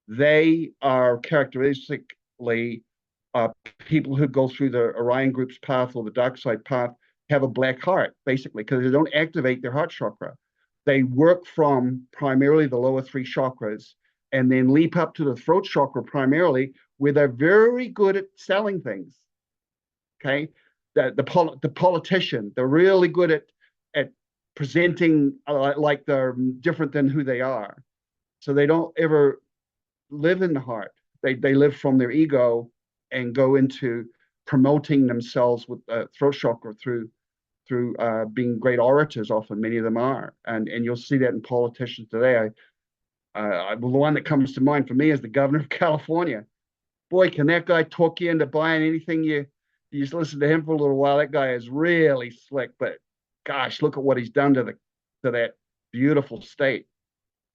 They are characteristically people who go through the Orion group's path or the dark side path have a black heart, basically, because they don't activate their heart chakra. They work from primarily the lower three chakras and then leap up to the throat chakra primarily, where they're very good at selling things. Okay, the politician, they're really good at presenting like they're different than who they are. So they don't ever live in the heart. They live from their ego and go into promoting themselves with throat chakra through being great orators. Often many of them are, and you'll see that in politicians today. The one that comes to mind for me is the governor of California. Boy, can that guy talk you into buying anything you just listen to him for a little while. That guy is really slick, but gosh, look at what he's done to that beautiful state.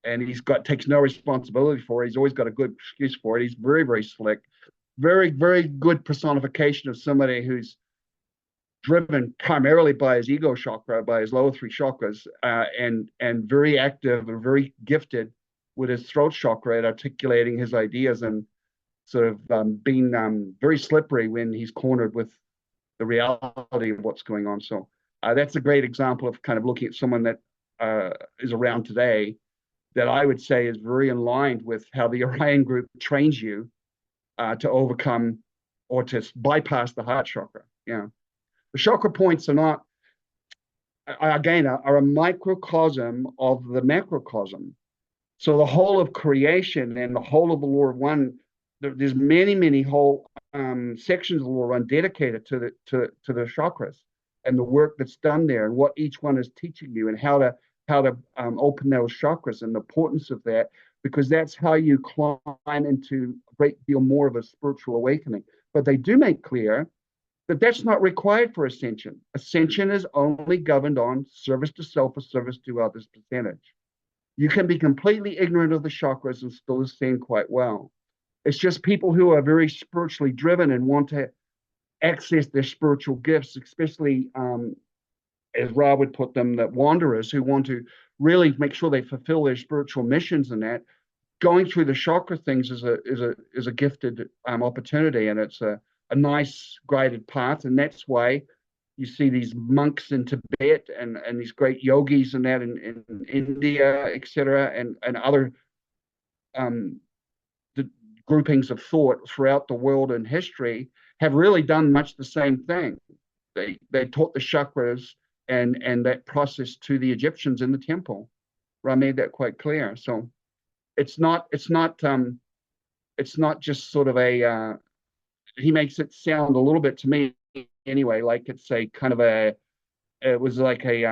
And takes no responsibility for it. He's always got a good excuse for it. He's very, very slick. Very, very good personification of somebody who's driven primarily by his ego chakra, by his lower three chakras, and very active and very gifted with his throat chakra at articulating his ideas and sort of being very slippery when he's cornered with the reality of what's going on. So that's a great example of kind of looking at someone that is around today that I would say is very in line with how the Orion group trains you to overcome or to bypass the heart chakra. Yeah, the chakra points are not, again, are a microcosm of the macrocosm. So the whole of creation and the whole of the Law of One, there's many whole sections of the Law of One dedicated to the chakras and the work that's done there and what each one is teaching you and how to open those chakras and the importance of that, because that's how you climb into a great deal more of a spiritual awakening. But they do make clear that that's not required for ascension. Ascension is only governed on service to self or service to others percentage. You can be completely ignorant of the chakras and still ascend quite well. It's just people who are very spiritually driven and want to access their spiritual gifts, especially as Rob would put them, that wanderers who want to really make sure they fulfill their spiritual missions and that. Going through the chakra things is a gifted opportunity, and it's a nice guided path, and that's why you see these monks in Tibet and these great yogis and that in India, etc., and other the groupings of thought throughout the world and history have really done much the same thing. They taught the chakras and that process to the Egyptians in the temple. I made that quite clear. So it's not just sort of a he makes it sound a little bit to me anyway like it's a kind of it was like a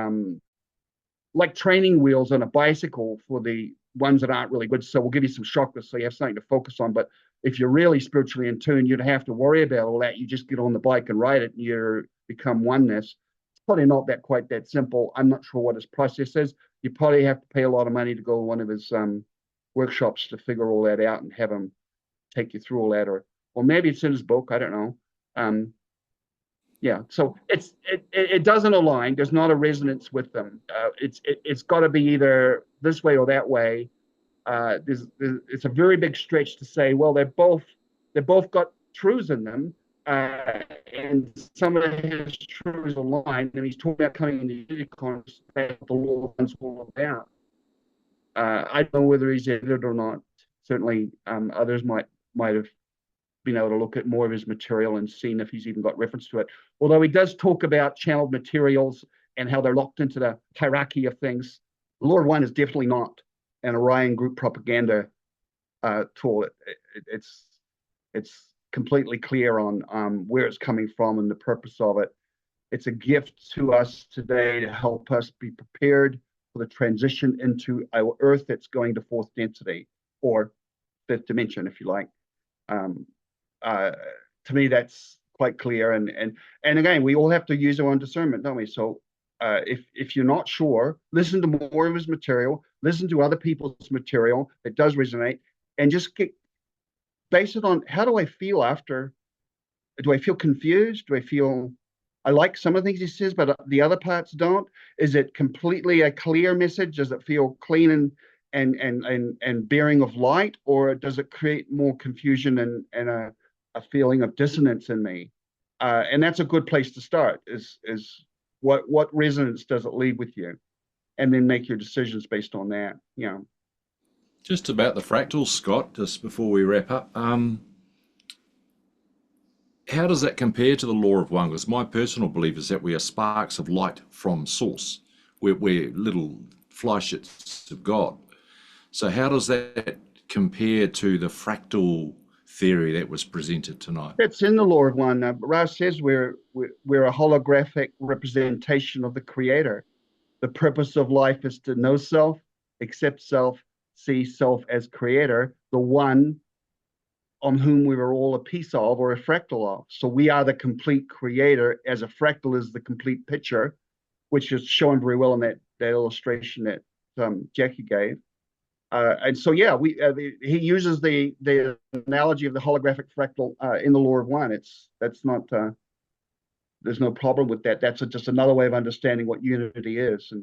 like training wheels on a bicycle for the ones that aren't really good. So we'll give you some chakras so you have something to focus on. But if you're really spiritually in tune, you don't have to worry about all that. You just get on the bike and ride it and you become oneness. It's probably not quite that simple. I'm not sure what his process is. You probably have to pay a lot of money to go to one of his workshops to figure all that out and have him take you through all that, or maybe it's in his book. I don't know. Yeah, so it doesn't align. There's not a resonance with them. It's got to be either this way or that way. It's a very big stretch to say, well, they've both got truths in them, and some of his truths align, and he's talking about coming into unity consciousness, what the law is all about. I don't know whether he's edited or not. Certainly, others might have been able to look at more of his material and seen if he's even got reference to it. Although he does talk about channeled materials and how they're locked into the hierarchy of things. Lord One is definitely not an Orion group propaganda tool. It's completely clear on where it's coming from and the purpose of it. It's a gift to us today to help us be prepared for the transition into our Earth that's going to fourth density, or fifth dimension, if you like. To me, that's quite clear. And again, we all have to use our own discernment, don't we? So if you're not sure, listen to more of his material, listen to other people's material that does resonate, and just base it on, how do I feel after? Do I feel confused? Do I feel I like some of the things he says, but the other parts don't? Is it completely a clear message? Does it feel clean and bearing of light, or does it create more confusion and a feeling of dissonance in me? And that's a good place to start, is what resonance does it leave with you, and then make your decisions based on that. Just about the fractals, Scott, just before we wrap up, how does that compare to the law of one? Because my personal belief is that we are sparks of light from source. We're little fly shits of God. So how does that compare to the fractal theory that was presented tonight? It's in the law of one. Ra says we're a holographic representation of the Creator. The purpose of life is to know self, accept self, see self as Creator, the one on whom we were all a piece of, or a fractal of. So we are the complete Creator, as a fractal is the complete picture, which is shown very well in that illustration that Jacquie gave. And so, yeah, he uses the analogy of the holographic fractal in the law of one. That's not there's no problem with that. That's just another way of understanding what unity is,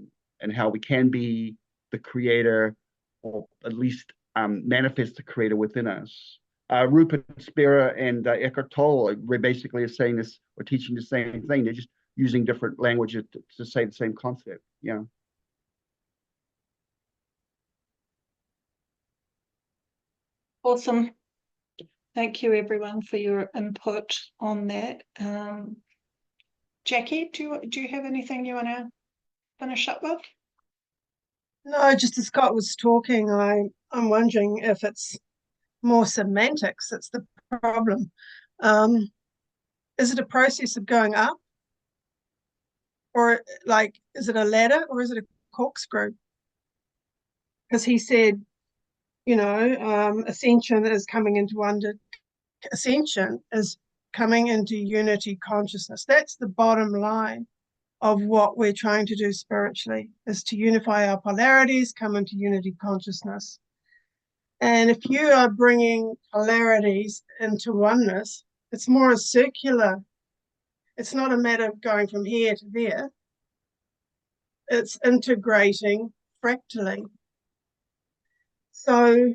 and how we can be the Creator, or at least manifest the Creator within us. Rupert Spira and Eckhart Tolle are basically saying this, or teaching the same thing. They're just using different languages to say the same concept. Yeah. Awesome. Thank you, everyone, for your input on that. Jacquie, do you have anything you want to finish up with? No, just as Scott was talking, I'm wondering if it's more semantics that's the problem. Is it a process of going up, or is it a ladder, or is it a corkscrew? Because he said, ascension is coming into ascension is coming into unity consciousness. That's the bottom line of what we're trying to do spiritually, is to unify our polarities, come into unity consciousness. And if you are bringing polarities into oneness, it's more a circular. It's not a matter of going from here to there. It's integrating fractally. So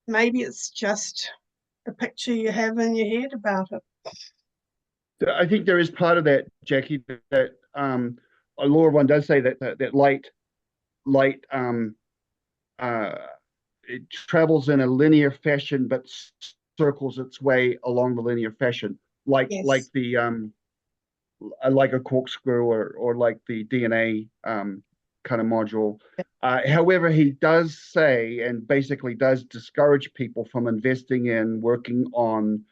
maybe it's just a picture you have in your head about it. I think there is part of that, Jacquie, that a law of one does say that light it travels in a linear fashion, but circles its way along the linear fashion, like a corkscrew, or like the DNA kind of module. However, he does say, and basically does discourage people from investing in working on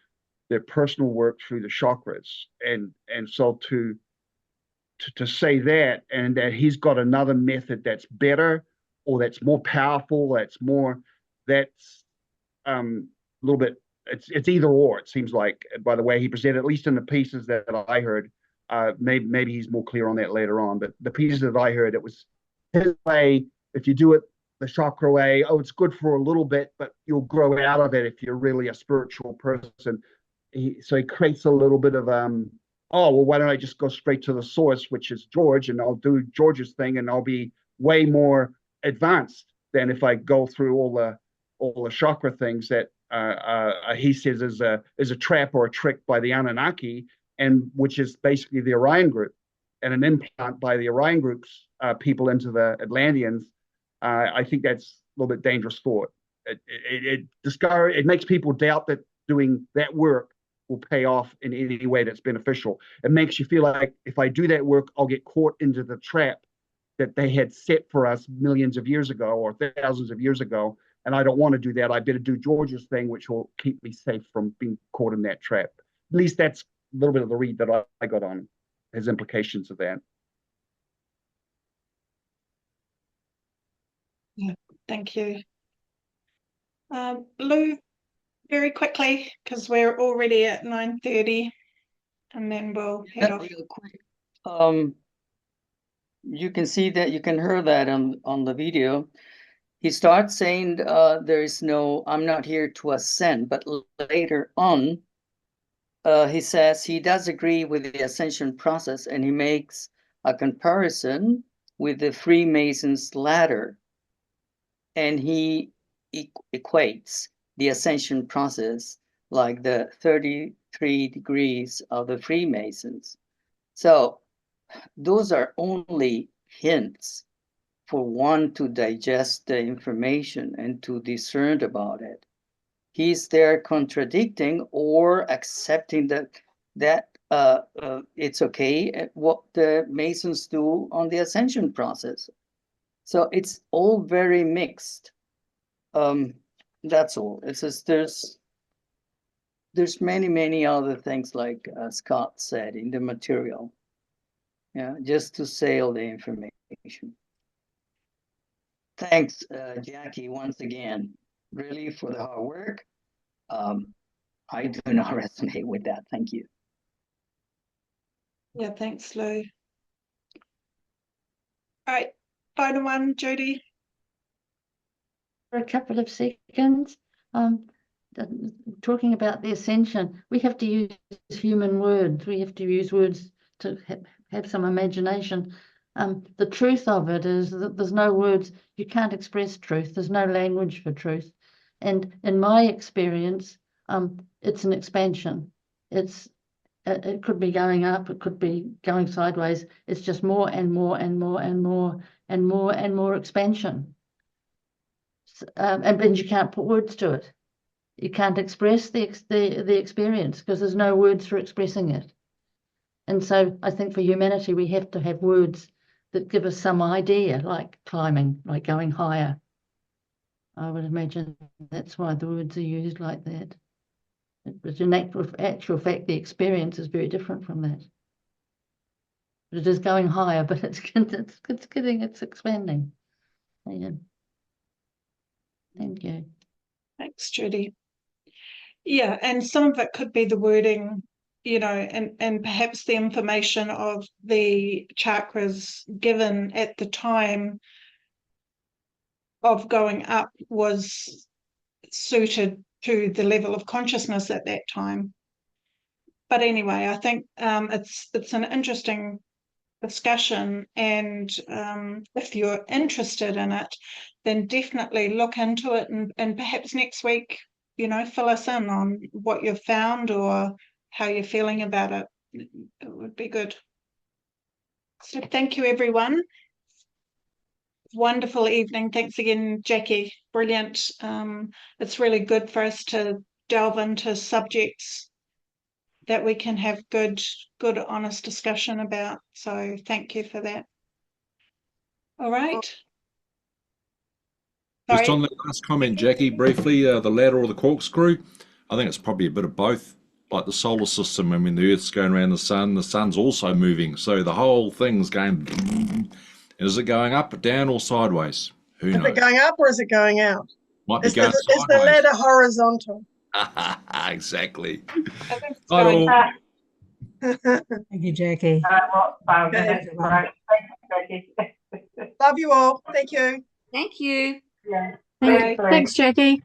their personal work through the chakras, and so to say that, and that he's got another method that's better, or that's more powerful, that's a little bit, it's either or, it seems like, by the way he presented, at least in the pieces that I heard. Maybe he's more clear on that later on, but the pieces that I heard, it was his way. If you do it the chakra way. Oh, it's good for a little bit, but you'll grow out of it if you're really a spiritual person. So he creates a little bit of oh, well, why don't I just go straight to the source, which is George, and I'll do George's thing, and I'll be way more advanced than if I go through all the chakra things that he says is a trap or a trick by the Anunnaki, and which is basically the Orion group, and an implant by the Orion group's people into the Atlanteans. I think that's a little bit dangerous thought. It makes people doubt that doing that work will pay off in any way that's beneficial. It makes you feel like if I do that work, I'll get caught into the trap that they had set for us millions of years ago or thousands of years ago. And I don't want to do that. I better do George's thing, which will keep me safe from being caught in that trap. At least that's a little bit of the read that I got on his implications of that. Yeah, thank you. Lou, very quickly, because we're already at 9:30, and then we'll head off. Real quick. You can see that, you can hear that on the video. He starts saying there is no, I'm not here to ascend, but later on, he says he does agree with the ascension process, and he makes a comparison with the Freemasons ladder, and he equates the ascension process like the 33 degrees of the Freemasons. So those are only hints for one to digest the information and to discern about it. He's there contradicting or accepting that it's okay what the Masons do on the ascension process. So it's all very mixed. That's all. It's just there's many other things, like Scott said, in the material. Yeah, just to sail the information. Thanks, Jacquie, once again, really, for the hard work. I do not resonate with that. Thank you. Yeah, thanks, Lou. All right, final one, Judy. For a couple of seconds, talking about the ascension, we have to use human words. We have to use words to have some imagination. The truth of it is that there's no words. You can't express truth. There's no language for truth. And in my experience, it's an expansion. It could be going up. It could be going sideways. It's just more and more and more and more and more and more expansion. And you can't put words to it. You can't express the experience because there's no words for expressing it. And so I think for humanity, we have to have words that give us some idea, like climbing, like going higher. I would imagine that's why the words are used like that. But in actual fact, the experience is very different from that. But it is going higher, but it's expanding. Yeah. Thank you. Thanks, Judy. Yeah, and some of it could be the wording, you know, and perhaps the information of the chakras given at the time of going up was suited to the level of consciousness at that time. But anyway, I think it's an interesting discussion, and if you're interested in it, then definitely look into it, and perhaps next week, you know, fill us in on what you've found or how you're feeling about it. It would be good. So thank you, everyone. Wonderful evening. Thanks again, Jacquie. Brilliant. It's really good for us to delve into subjects that we can have good, honest discussion about. So thank you for that. All right. Just Sorry. on the last comment, Jacquie, briefly, the ladder or the corkscrew, I think it's probably a bit of both. Like the solar system, I mean, the Earth's going around the sun's also moving. So the whole thing's going, is it going up, down, or sideways? Who knows? Is it going up or is it going out? Might be Is going the ladder horizontal? Exactly. I think it's Bye going all. Thank you, Jacquie. Okay. Love you all. Thank you. Thank you. Yeah. Bye. Thanks, Jackie.